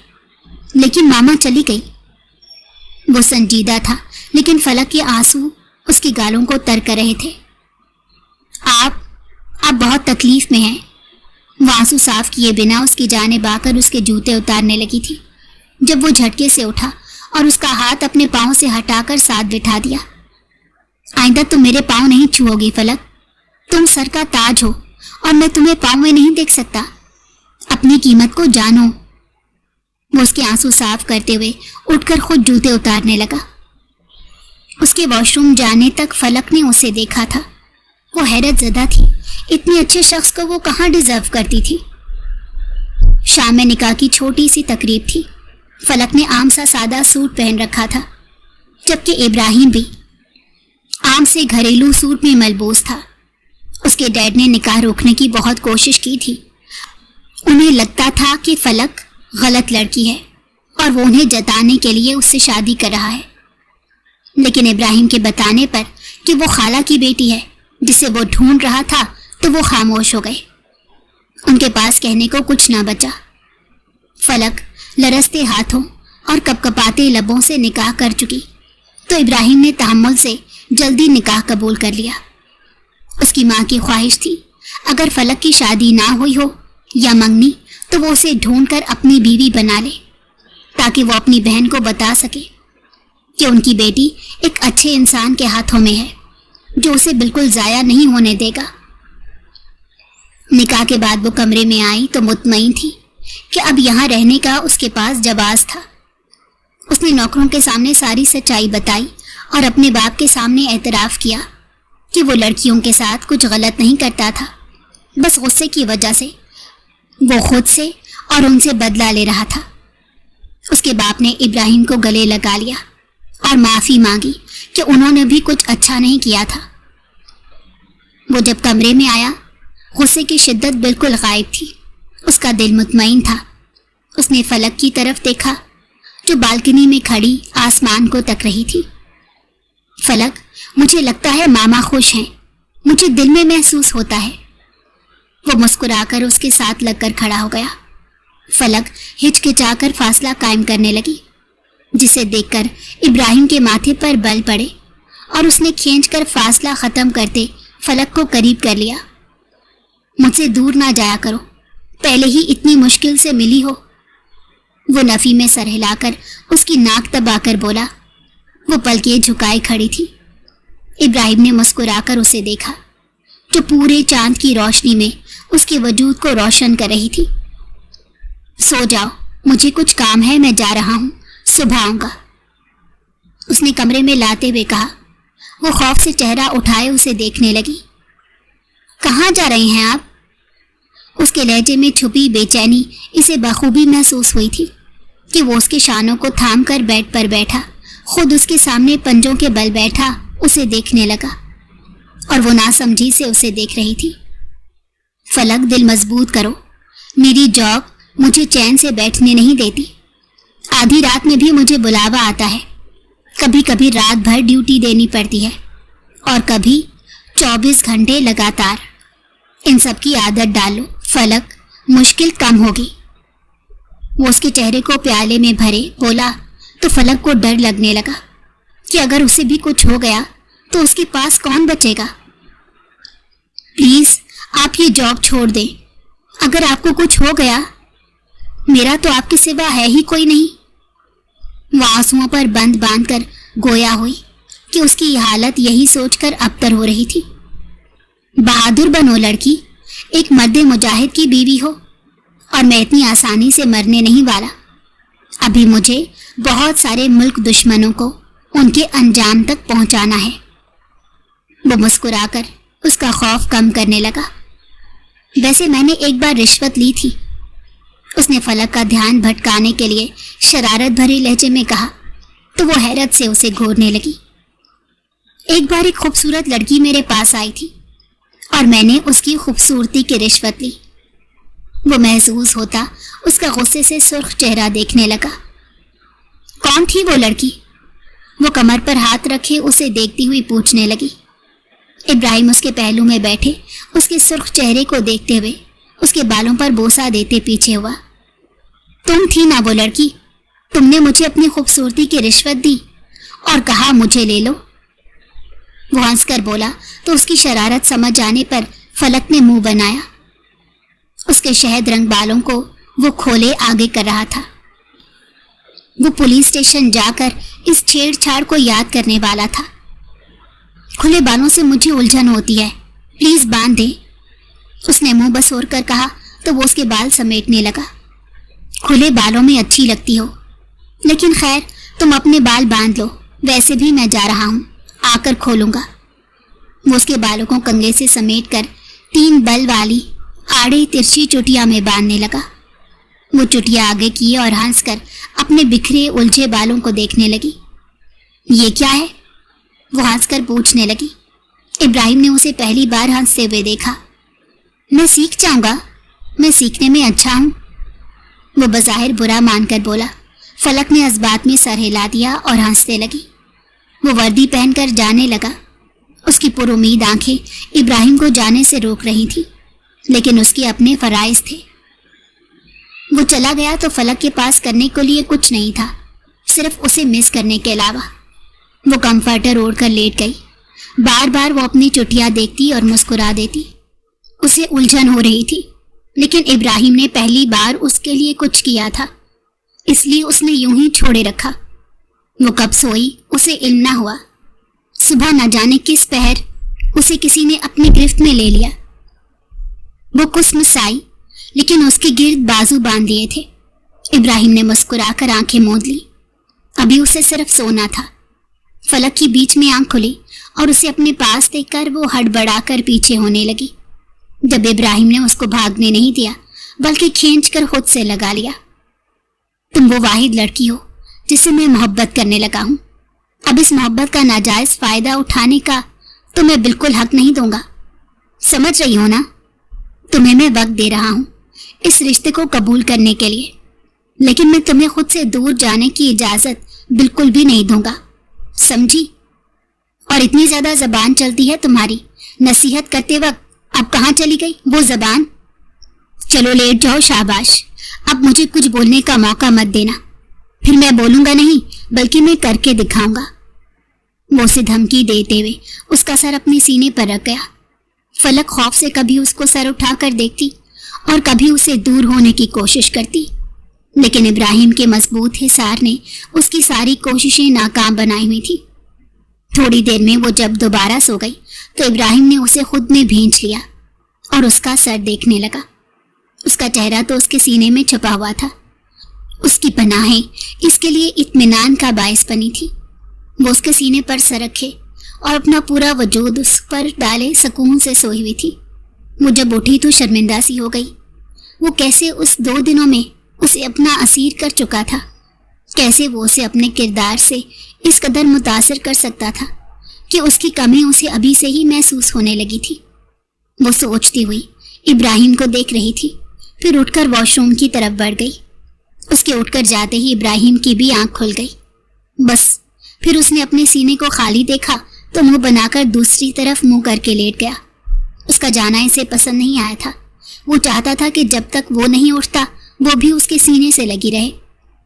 لیکن ماما چلی گئی۔ وہ سنجیدہ تھا، لیکن فلک کے آنسو اس کی گالوں کو تر کر رہے تھے۔ آپ بہت تکلیف میں ہیں۔ وہ آنسو صاف کیے بنا اس کی جانب آ کر اس کے جوتے اتارنے لگی تھی جب وہ جھٹکے سے اٹھا اور اس کا ہاتھ اپنے پاؤں سے ہٹا کر ساتھ بٹھا دیا۔ آئندہ تم میرے پاؤں نہیں چھوؤ گی فلک، تم سر کا تاج ہو اور میں تمہیں پاؤں میں نہیں دیکھ سکتا۔ اپنی قیمت کو جانو۔ وہ اس کے آنسو صاف کرتے ہوئے اٹھ کر خود جوتے اتارنے لگا۔ اس کے واش روم جانے تک فلک نے اسے دیکھا تھا۔ وہ حیرت زدہ تھی، اتنے اچھے شخص کو وہ کہاں ڈیزرو کرتی تھی۔ شام میں نکاح کی چھوٹی سی تقریب تھی۔ فلک نے عام سا سادہ سوٹ پہن رکھا تھا، جبکہ ابراہیم بھی عام سے گھریلو سوٹ میں ملبوس تھا۔ اس کے ڈیڈ نے نکاح روکنے کی بہت کوشش کی تھی۔ انہیں لگتا تھا کہ فلک غلط لڑکی ہے اور وہ انہیں جتانے کے لیے اس سے شادی کر رہا ہے، لیکن ابراہیم کے بتانے پر کہ وہ خالہ کی بیٹی ہے جسے وہ ڈھونڈ رہا تھا تو وہ خاموش ہو گئے۔ ان کے پاس کہنے کو کچھ نہ بچا۔ فلک لرزتے ہاتھوں اور کپکپاتے لبوں سے نکاح کر چکی تو ابراہیم نے تحمل سے جلدی نکاح قبول کر لیا۔ اس کی ماں کی خواہش تھی اگر فلک کی شادی نہ ہوئی ہو یا منگنی تو وہ اسے ڈھونڈ کر اپنی بیوی بنا لے، تاکہ وہ اپنی بہن کو بتا سکے کہ ان کی بیٹی ایک اچھے انسان کے ہاتھوں میں ہے جو اسے بالکل ضائع نہیں ہونے دے گا۔ نکاح کے بعد وہ کمرے میں آئی تو مطمئن تھی کہ اب یہاں رہنے کا اس کے پاس جواز تھا۔ اس نے نوکروں کے سامنے ساری سچائی بتائی اور اپنے باپ کے سامنے اعتراف کیا کہ وہ لڑکیوں کے ساتھ کچھ غلط نہیں کرتا تھا، بس غصے کی وجہ سے وہ خود سے اور ان سے بدلہ لے رہا تھا۔ اس کے باپ نے ابراہیم کو گلے لگا لیا اور معافی مانگی کہ انہوں نے بھی کچھ اچھا نہیں کیا تھا۔ وہ جب کمرے میں آیا، غصے کی شدت بالکل غائب تھی۔ اس کا دل مطمئن تھا۔ اس نے فلک کی طرف دیکھا جو بالکنی میں کھڑی آسمان کو تک رہی تھی۔ فلک، مجھے لگتا ہے ماما خوش ہیں، مجھے دل میں محسوس ہوتا ہے۔ وہ مسکرا کر اس کے ساتھ لگ کر کھڑا ہو گیا۔ फलक हिचकिचा कर फासला कायम करने लगी, जिसे देखकर इब्राहिम के माथे पर बल पड़े और उसने खींचकर फासला खत्म करते फलक को करीब कर लिया। मुझसे दूर ना जाया करो, पहले ही इतनी मुश्किल से मिली हो। वो नफी में सर हिलाकर उसकी नाक दबाकर बोला। वो पलकें झुकाए खड़ी थी। इब्राहिम ने मुस्कुराकर उसे देखा, जो पूरे चांद की रोशनी में उसके वजूद को रोशन कर रही थी। सो जाओ, मुझे कुछ काम है, मैं जा रहा हूं, सुबह आऊंगा, उसने कमरे में लाते हुए कहा। वो खौफ से चेहरा उठाए उसे देखने लगी। कहाँ जा रहे हैं आप? उसके लहजे में छुपी बेचैनी इसे बखूबी महसूस हुई थी कि वो उसके शानों को थाम कर बेड पर बैठा, खुद उसके सामने पंजों के बल बैठा उसे देखने लगा और वो नासमझी से उसे देख रही थी। फलक, दिल मजबूत करो, मेरी जॉब मुझे चैन से बैठने नहीं देती। आधी रात में भी मुझे बुलावा आता है, कभी कभी रात भर ड्यूटी देनी पड़ती है और कभी 24 घंटे लगातार। इन सब की आदत डालो फलक, मुश्किल कम होगी। वो उसके चेहरे को प्याले में भरे बोला तो फलक को डर लगने लगा कि अगर उसे भी कुछ हो गया तो उसके पास कौन बचेगा। प्लीज आप ये जॉब छोड़ दें, अगर आपको कुछ हो गया, मेरा तो आपके सिवा है ही कोई नहीं। वो आंसुओं पर बंद बांधकर गोया हुई कि उसकी ये हालत यही सोचकर अबतर हो रही थी। बहादुर बनो लड़की, एक मर्द मुजाहिद की बीवी हो और मैं इतनी आसानी से मरने नहीं वाला। अभी मुझे बहुत सारे मुल्क दुश्मनों को उनके अंजाम तक पहुंचाना है। वो मुस्कुराकर उसका खौफ कम करने लगा। वैसे मैंने एक बार रिश्वत ली थी, उसने फलक का ध्यान भटकाने के लिए शरारत भरे लहजे में कहा तो वो हैरत से उसे घूरने लगी। एक बार एक खूबसूरत लड़की मेरे पास आई थी और मैंने उसकी खूबसूरती की रिश्वत ली। वो महसूस होता उसका गुस्से से सुर्ख चेहरा देखने लगा। कौन थी वो लड़की? वो कमर पर हाथ रखे उसे देखती हुई पूछने लगी। इब्राहिम उसके पहलू में बैठे उसके सुर्ख चेहरे को देखते हुए उसके बालों पर बोसा देते पीछे हुआ। तुम थी ना वो लड़की, तुमने मुझे अपनी खूबसूरती की रिश्वत दी और कहा मुझे ले लो। वो हंसकर बोला तो उसकी शरारत समझ आने पर फलक ने मुंह बनाया। उसके शहद रंग बालों को वो खोले आगे कर रहा था। वो पुलिस स्टेशन जाकर इस छेड़छाड़ को याद करने वाला था। खुले बालों से मुझे उलझन होती है, प्लीज बांध दे, उसने मुंह बसोर कर कहा तो वो उसके बाल समेटने लगा। खुले बालों में अच्छी लगती हो, लेकिन खैर तुम अपने बाल बांध लो, वैसे भी मैं जा रहा हूँ, आकर खोलूंगा। वो उसके बालों को कंघे से समेट कर 3 बल वाली आड़े तिरछी चुटिया में बांधने लगा। वो चुटिया आगे किए और हंसकर अपने बिखरे उलझे बालों को देखने लगी। ये क्या है? वो हंसकर पूछने लगी। इब्राहिम ने उसे पहली बार हंसते हुए देखा। मैं सीख जाऊंगा, मैं सीखने में अच्छा हूं, वो बज़ाहिर बुरा मानकर बोला। फलक ने इस बात में सर हिला दिया और हंसने लगी। वो वर्दी पहनकर जाने लगा। उसकी पुरुमीद आंखें इब्राहिम को जाने से रोक रही थी, लेकिन उसके अपने फराइज थे। वो चला गया तो फलक के पास करने के लिए कुछ नहीं था, सिर्फ उसे मिस करने के अलावा। वो कंफर्टर ओढ़कर लेट गई। बार बार वो अपनी चुटिया देखती और मुस्कुरा देती। उसे उलझन हो रही थी, लेकिन इब्राहिम ने पहली बार उसके लिए कुछ किया था, इसलिए उसने यूं ही छोड़े रखा। वो कब सोई उसे इल्म न हुआ। सुबह न जाने किस पहर उसे किसी ने अपनी गिरफ्त में ले लिया। वो कुसमुसाई, लेकिन उसके गिर्द बाजू बांध दिए थे। इब्राहिम ने मुस्कुराकर आंखें मूंद ली। अभी उसे सिर्फ सोना था। फलक की बीच में आंख खुली और उसे अपने पास देखकर वो हड़बड़ाकर पीछे होने लगी। जब इब्राहिम ने उसको भागने नहीं दिया, बल्कि खींचकर खुद से लगा लिया। तुम वो वाहिद लड़की हो जिसे मैं मोहब्बत करने लगा हूं। अब इस मोहब्बत का नाजायज फायदा उठाने का तो मैं बिल्कुल हक नहीं दूंगा। समझ रही हो ना? तुम्हें मैं वक्त दे रहा हूं इस रिश्ते को कबूल करने के लिए, लेकिन मैं तुम्हें खुद से दूर जाने की इजाजत बिल्कुल भी नहीं दूंगा, समझी? और इतनी ज्यादा जबान चलती है तुम्हारी नसीहत करते वक्त, अब कहाँ चली गई वो जबान? चलो लेट जाओ, शाबाश, अब मुझे कुछ बोलने का मौका मत देना, फिर मैं बोलूंगा नहीं बल्कि मैं करके दिखाऊंगा। वो उसे धमकी देते हुए उसका सर अपने सीने पर रख गया। फलक खौफ से कभी उसको सर उठाकर देखती और कभी उसे दूर होने की कोशिश करती, लेकिन इब्राहिम के मजबूत हिसार ने उसकी सारी कोशिशें नाकाम बनाई हुई थी। थोड़ी देर में वो जब दोबारा सो गई तो इब्राहिम ने उसे खुद में भींच लिया और उसका सर देखने लगा। उसका चेहरा तो उसके सीने में छुपा हुआ था। उसकी पनाहें इसके लिए इत्मीनान का बायस बनी थी। वो उसके सीने पर सर रखे और अपना पूरा वजूद उस पर डाले सुकून से सोई हुई थी। वो जब उठी तो शर्मिंदा सी हो गई। वो कैसे उस 2 दिनों में उसे अपना असीर कर चुका था, कैसे वो उसे अपने किरदार से इस कदर मुतासिर कर सकता था कि उसकी कमी उसे अभी से ही महसूस होने लगी थी। वो सोचती हुई इब्राहिम को देख रही थी, फिर उठकर वॉशरूम की तरफ बढ़ गई। उसके उठकर जाते ही इब्राहिम की भी आंख खुल गई। बस फिर उसने अपने सीने को खाली देखा तो मुंह बनाकर दूसरी तरफ मुंह करके लेट गया। उसका जाना इसे पसंद नहीं आया था। वो चाहता था कि जब तक वो नहीं उठता वो भी उसके सीने से लगी रहे,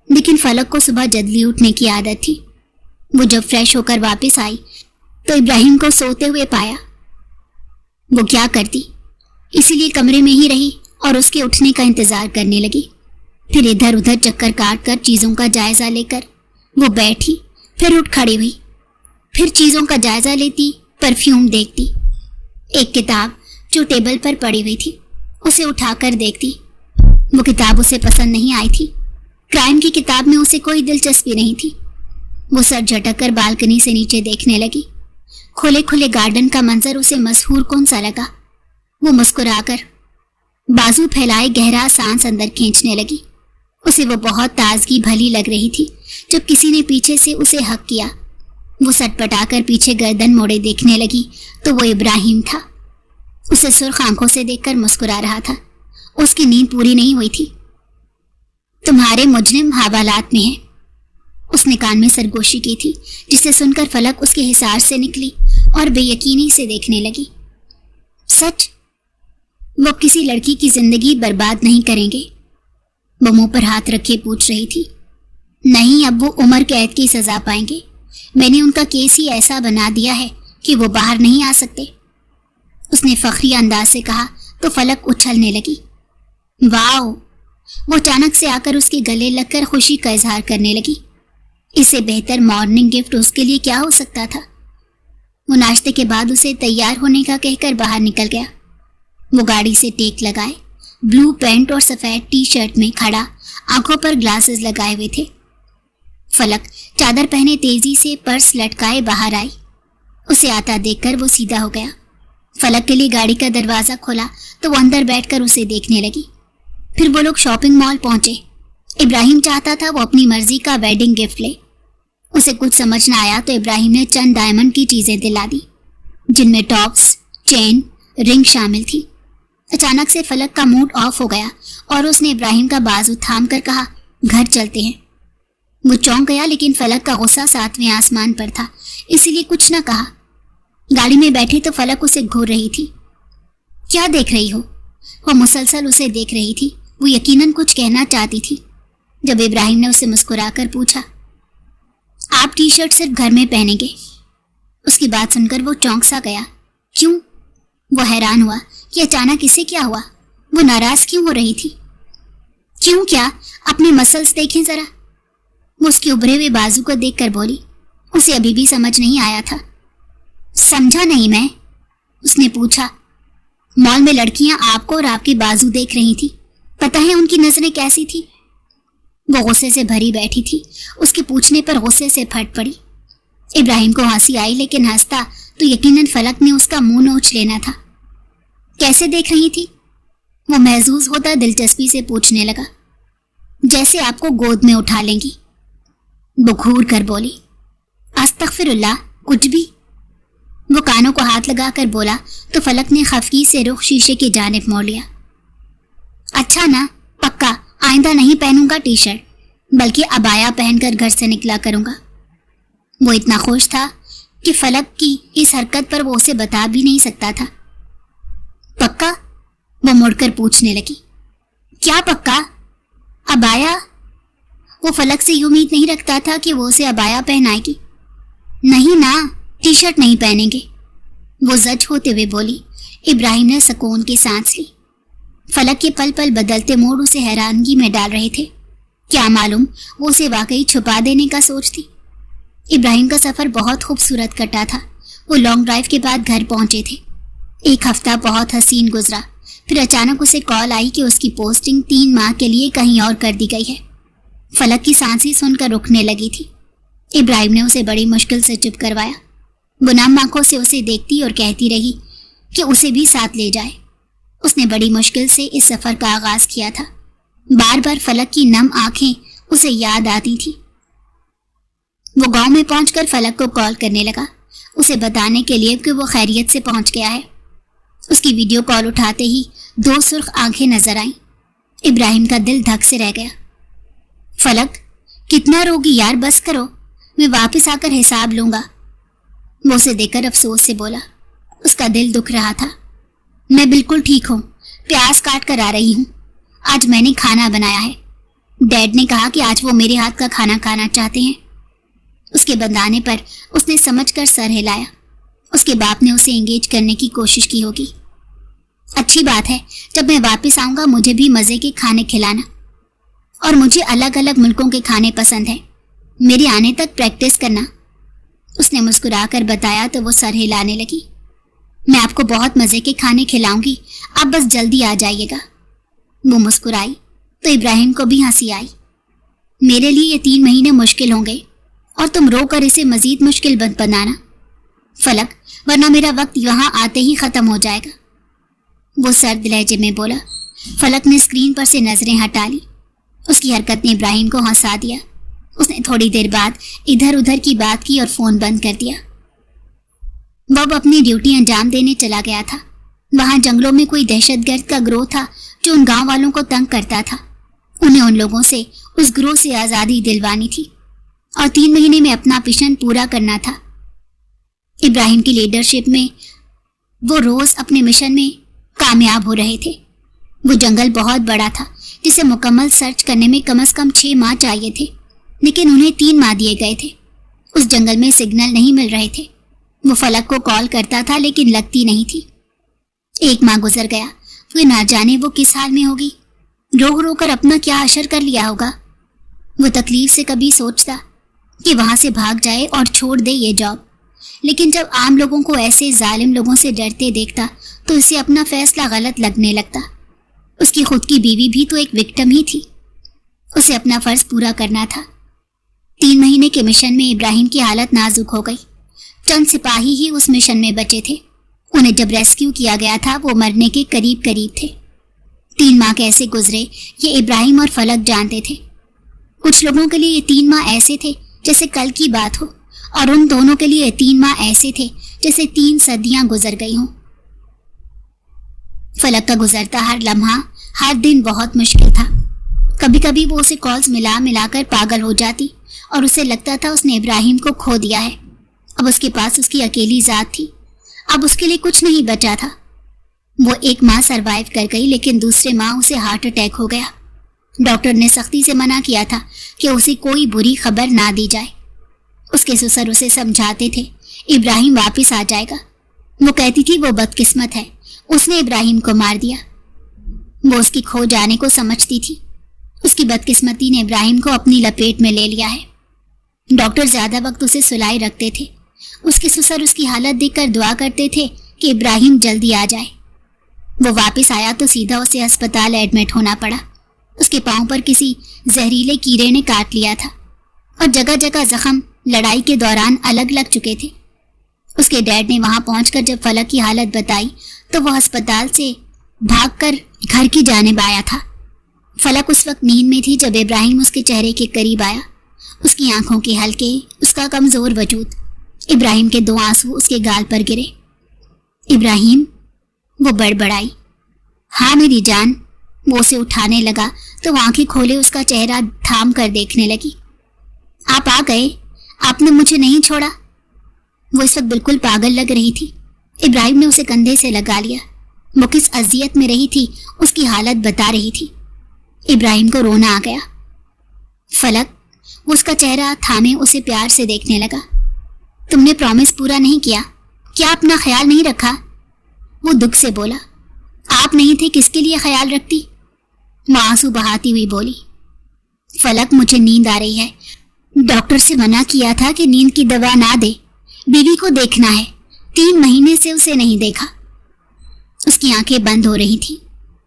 लेकिन फलक को सुबह जल्दी उठने की आदत थी। वो जब फ्रेश होकर वापस आई तो इब्राहिम को सोते हुए पाया। वो क्या करती, इसीलिए कमरे में ही रही और उसके उठने का इंतजार करने लगी। फिर इधर उधर चक्कर काट कर चीजों का जायजा लेकर वो बैठी, फिर उठ खड़ी हुई, फिर चीजों का जायजा लेती, परफ्यूम देखती। एक किताब जो टेबल पर पड़ी हुई थी उसे उठाकर देखती। वो किताब उसे पसंद नहीं आई थी। क्राइम की किताब में उसे कोई दिलचस्पी नहीं थी। वो सर झटक कर बालकनी से नीचे देखने लगी। खुले खुले गार्डन का मंजर उसे मशहूर कौन सा लगा। वो मुस्कुराकर बाजू फैलाए गहरा सांस अंदर खींचने लगी। उसे वो बहुत ताजगी भली लग रही थी। जब किसी ने पीछे से उसे हक किया, वो सटपटाकर पीछे गर्दन मोड़े देखने लगी तो वो इब्राहिम था। उसे सुर्ख आंखों से देखकर मुस्कुरा रहा था। उसकी नींद पूरी नहीं हुई थी। तुम्हारे मुजरिम हवालात में है, उसने कान में सरगोशी की थी, जिसे सुनकर फलक उसके हिसार से निकली और बेयकीनी से देखने लगी। सच? वो किसी लड़की की जिंदगी बर्बाद नहीं करेंगे? वो मुंह पर हाथ रखे पूछ रही थी। नहीं, अब वो उम्र कैद की सजा पाएंगे। मैंने उनका केस ही ऐसा बना दिया है कि वो बाहर नहीं आ सकते, उसने फखरी अंदाज से कहा तो फलक उछलने लगी। वाह! वो अचानक से आकर उसके गले लगकर खुशी का इजहार करने लगी। इससे बेहतर मॉर्निंग गिफ्ट उसके लिए क्या हो सकता था। वो नाश्ते के बाद उसे तैयार होने का कहकर बाहर निकल गया। वो गाड़ी से टेक लगाए, ब्लू पैंट और सफेद टी शर्ट में खड़ा, आंखों पर ग्लासेस लगाए हुए थे। फलक चादर पहने तेजी से पर्स लटकाए बाहर आई। उसे आता देखकर वो सीधा हो गया। फलक के लिए गाड़ी का दरवाजा खोला तो वो अंदर बैठकर उसे देखने लगी। फिर वो लोग शॉपिंग मॉल पहुंचे। इब्राहिम चाहता था वो अपनी मर्जी का वेडिंग गिफ्ट ले। उसे कुछ समझ न आया तो इब्राहिम ने चंद डायमंड की चीजें दिला दी, जिनमें टॉप्स, चेन, रिंग शामिल थी। अचानक से फलक का मूड ऑफ हो गया और उसने इब्राहिम का बाजू थाम कर कहा, घर चलते हैं। वो चौंक गया, लेकिन फलक का गुस्सा 7वें आसमान पर था, इसीलिए कुछ न कहा। गाड़ी में बैठी तो फलक उसे घूर रही थी। क्या देख रही हो? वो मुसलसल उसे देख रही थी। वो यकीनन कुछ कहना चाहती थी जब इब्राहिम ने उसे मुस्कुराकर पूछा, आप टी शर्ट सिर्फ घर में पहनेंगे? उसकी बात सुनकर वो चौंक सा गया। क्यों? वो हैरान हुआ कि अचानक इसे क्या हुआ। वो नाराज क्यों हो रही थी? क्यों क्या? अपने मसल्स देखें जरा। वो उसके उभरे हुए बाजू को देखकर बोली। उसे अभी भी समझ नहीं आया था। समझा नहीं मैं? उसने पूछा। मॉल में लड़कियां आपको और आपके बाजू देख रही थी। पता है उनकी नजरें कैसी थी? वो गुस्से से भरी बैठी थी। उसके पूछने पर गुस्से से फट पड़ी। इब्राहिम को हंसी आई, लेकिन हंसता तो यकीनन फलक ने उसका मुंह नोच लेना था। कैसे देख रही थी? वो महजूज होता दिलचस्पी से पूछने लगा। जैसे आपको गोद में उठा लेंगी। वो घूर कर बोली। अस्तगफिरुल्लाह, कुछ भी? वो कानों को हाथ लगाकर बोला तो फलक ने खफगी से रुख शीशे की जानिब मोड़ लिया। अच्छा ना, पक्का आइंदा नहीं पहनूंगा टी शर्ट, बल्कि अबाया पहनकर घर से निकला करूंगा। वो इतना खुश था कि फलक की इस हरकत पर वो उसे बता भी नहीं सकता था। पक्का? वो मुड़कर पूछने लगी। क्या पक्का? अबाया? वो फलक से ये उम्मीद नहीं रखता था कि वो उसे अबाया पहनाएगी। नहीं ना, टी शर्ट नहीं पहनेंगे, वो जज होते हुए बोली। इब्राहिम ने सुकून की सांस ली। फलक के पल पल बदलते मोड़ उसे हैरानगी में डाल रहे थे। क्या मालूम वो उसे वाकई छुपा देने का सोचती। इब्राहिम का सफर बहुत खूबसूरत कटा था। वो लॉन्ग ड्राइव के बाद घर पहुंचे थे। एक हफ्ता बहुत हसीन गुजरा। फिर अचानक उसे कॉल आई कि उसकी पोस्टिंग 3 माह के लिए कहीं और कर दी गई है। फलक की सांसें सुनकर रुकने लगी थी। इब्राहिम ने उसे बड़ी मुश्किल से चुप करवाया। वो नम आंखों से उसे देखती और कहती रही कि उसे भी साथ ले जाए। उसने बड़ी मुश्किल से इस सफर का आगाज किया था। बार बार फलक की नम आंखें उसे याद आती थी। वो गांव में पहुंचकर फलक को कॉल करने लगा, उसे बताने के लिए कि वो खैरियत से पहुंच गया है। उसकी वीडियो कॉल उठाते ही 2 सुर्ख आंखें नजर आईं। इब्राहिम का दिल धक से रह गया। फलक, कितना रोगी यार, बस करो, मैं वापस आकर हिसाब लूंगा, वो उसे देखकर अफसोस से बोला। उसका दिल दुख रहा था। मैं बिल्कुल ठीक हूँ, प्याज काट कर आ रही हूँ। आज मैंने खाना बनाया है। डैड ने कहा कि आज वो मेरे हाथ का खाना खाना चाहते हैं। उसके बताने पर उसने समझकर सर हिलाया। उसके बाप ने उसे एंगेज करने की कोशिश की होगी। अच्छी बात है, जब मैं वापस आऊंगा मुझे भी मजे के खाने खिलाना, और मुझे अलग अलग मुल्कों के खाने पसंद है। मेरे आने तक प्रैक्टिस करना, उसने मुस्कुराकर बताया तो वो सर हिलाने लगी। मैं आपको बहुत मजे के खाने खिलाऊंगी, आप बस जल्दी आ जाइएगा। वो मुस्कुराई तो इब्राहिम को भी हंसी आई। मेरे लिए ये 3 महीने मुश्किल होंगे और तुम रोकर इसे मजीद मुश्किल मत बनाना फलक, वरना मेरा वक्त यहाँ आते ही खत्म हो जाएगा, वो सर्द लहजे में बोला। फलक ने स्क्रीन पर से नजरें हटा ली। उसकी हरकत ने इब्राहिम को हंसा दिया। उसने थोड़ी देर बाद इधर उधर की बात की और फोन बंद कर दिया। वो अब अपनी ड्यूटी अंजाम देने चला गया था। वहां जंगलों में कोई दहशतगर्द का गिरोह था जो उन गांव वालों को तंग करता था। उन्हें उन लोगों से, उस गिरोह से आजादी दिलवानी थी और 3 महीने में अपना मिशन पूरा करना था। इब्राहिम की लीडरशिप में वो रोज अपने मिशन में कामयाब हो रहे थे। वो जंगल बहुत बड़ा था जिसे मुकम्मल सर्च करने में कम से कम 6 माह चाहिए थे, लेकिन उन्हें 3 माह दिए गए थे। उस जंगल में सिग्नल नहीं मिल रहे थे। वो फलक को कॉल करता था लेकिन लगती नहीं थी। 1 माह गुजर गया। वो ना जाने वो किस हाल में होगी। रो रो कर अपना क्या असर कर लिया होगा। वो तकलीफ से कभी सोचता कि वहां से भाग जाए और छोड़ दे ये जॉब, लेकिन जब आम लोगों को ऐसे जालिम लोगों से डरते देखता तो उसे अपना फैसला गलत लगने लगता। उसकी खुद की बीवी भी तो एक विक्टिम ही थी। उसे अपना फर्ज पूरा करना था। 3 महीने के मिशन में इब्राहिम की हालत नाजुक हो गई। चंद सिपाही ही उस मिशन में बचे थे। उन्हें जब रेस्क्यू किया गया था वो मरने के करीब करीब थे। 3 माह कैसे गुजरे ये इब्राहिम और फलक जानते थे। कुछ लोगों के लिए ये 3 माह ऐसे थे जैसे कल की बात हो, और उन दोनों के लिए 3 माह ऐसे थे जैसे 3 सदियां गुजर गई हों। फलक का गुजरता हर लम्हा, हर दिन बहुत मुश्किल था। कभी कभी वो उसे कॉल्स मिला मिलाकर पागल हो जाती और उसे लगता था उसने इब्राहिम को खो दिया है। अब उसके पास उसकी अकेली जात थी। अब उसके लिए कुछ नहीं बचा था। वो 1 माह सरवाइव कर गई, लेकिन दूसरे माह उसे हार्ट अटैक हो गया। डॉक्टर ने सख्ती से मना किया था कि उसे कोई बुरी खबर ना दी जाए। उसके ससुर उसे समझाते थे इब्राहिम वापस आ जाएगा। वो कहती थी वो बदकिस्मत है, उसने इब्राहिम को मार दिया। वो उसकी खो जाने को समझती थी। उसकी बदकिस्मती ने इब्राहिम को अपनी लपेट में ले लिया है। डॉक्टर ज्यादा वक्त उसे सुलाए रखते थे। उसके ससुर उसकी हालत देखकर दुआ करते थे कि इब्राहिम जल्दी आ जाए। वो वापस आया तो सीधा उसे अस्पताल एडमिट होना पड़ा। उसके पांव पर किसी जहरीले कीड़े ने काट लिया था और जगह जगह जख्म लड़ाई के दौरान अलग लग चुके थे। उसके डैड ने वहां पहुंचकर जब फलक की हालत बताई तो वो अस्पताल से भागकर घर की जानिब आया था। फलक उस वक्त नींद में थी जब इब्राहिम उसके चेहरे के करीब आया। उसकी आंखों के हल्के, उसका कमजोर वजूद। इब्राहिम के 2 आंसू उसके गाल पर गिरे। इब्राहिम, वो बड़बड़ाई। हाँ मेरी जान। वो उसे उठाने लगा तो आंखें खोले उसका चेहरा थाम कर देखने लगी। आप आ गए, आपने मुझे नहीं छोड़ा। वो इस वक्त बिल्कुल पागल लग रही थी। इब्राहिम ने उसे कंधे से लगा लिया। वो किस अजियत में रही थी उसकी हालत बता रही थी। ابراہیم کو رونا آ گیا. فلک اس کا چہرہ تھامے اسے پیار سے دیکھنے لگا. تم نے پرومس پورا نہیں کیا, کیا اپنا خیال نہیں رکھا؟ وہ دکھ سے بولا. آپ نہیں تھے کس کے لیے خیال رکھتی؟ وہ آنسو بہاتی ہوئی بولی. فلک مجھے نیند آ رہی ہے, ڈاکٹر سے منع کیا تھا کہ نیند کی دوا نہ دے, بیوی کو دیکھنا ہے, 3 مہینے سے اسے نہیں دیکھا. اس کی آنکھیں بند ہو رہی تھی,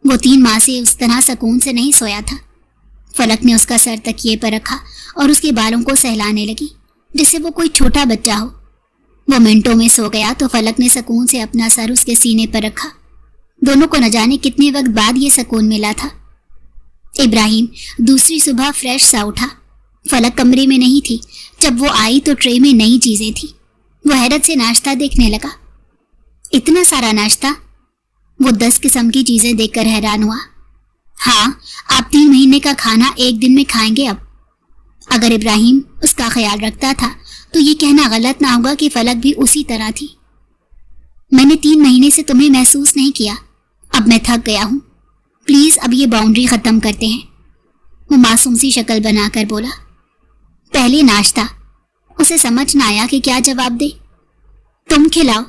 وہ 3 ماہ سے اس طرح سکون سے نہیں سویا تھا. فلک نے اس کا سر تکیے پر رکھا اور اس کے بالوں کو سہلانے لگی جیسے وہ کوئی چھوٹا بچہ ہو. وہ منٹوں میں سو گیا تو فلک نے سکون سے اپنا سر اس کے سینے پر رکھا. دونوں کو نہ جانے کتنے وقت بعد یہ سکون ملا تھا. ابراہیم دوسری صبح فریش سا اٹھا. فلک کمرے میں نہیں تھی. جب وہ آئی تو ٹرے میں نئی چیزیں تھی. وہ حیرت سے ناشتہ دیکھنے لگا. اتنا سارا ناشتہ؟ وہ 10 قسم کی چیزیں دیکھ کر حیران ہوا. ہاں, آپ 3 مہینے کا کھانا ایک دن میں کھائیں گے اب. اگر ابراہیم اس کا خیال رکھتا تھا تو یہ کہنا غلط نہ ہوگا کہ فلک بھی اسی طرح تھی. میں نے 3 مہینے سے تمہیں محسوس نہیں کیا. اب میں تھک گیا ہوں, پلیز اب یہ باؤنڈری ختم کرتے ہیں. وہ معصوم سی شکل بنا کر بولا. پہلے ناشتہ. اسے سمجھ نہ آیا کہ کیا جواب دے. تم کھلاؤ.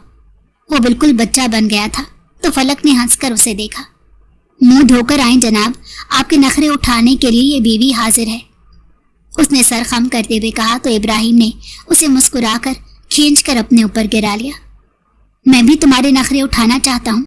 وہ بالکل بچہ بن گیا تھا تو فلک نے ہنس کر اسے دیکھا. منہ دھو کر آئیں جناب, آپ کے نخرے اٹھانے کے لیے یہ بیوی حاضر ہے. اس نے سر خم کرتے ہوئے کہا تو ابراہیم نے اسے مسکرا کر کھینچ کر اپنے اوپر گرا لیا. میں بھی تمہارے نخرے اٹھانا چاہتا ہوں.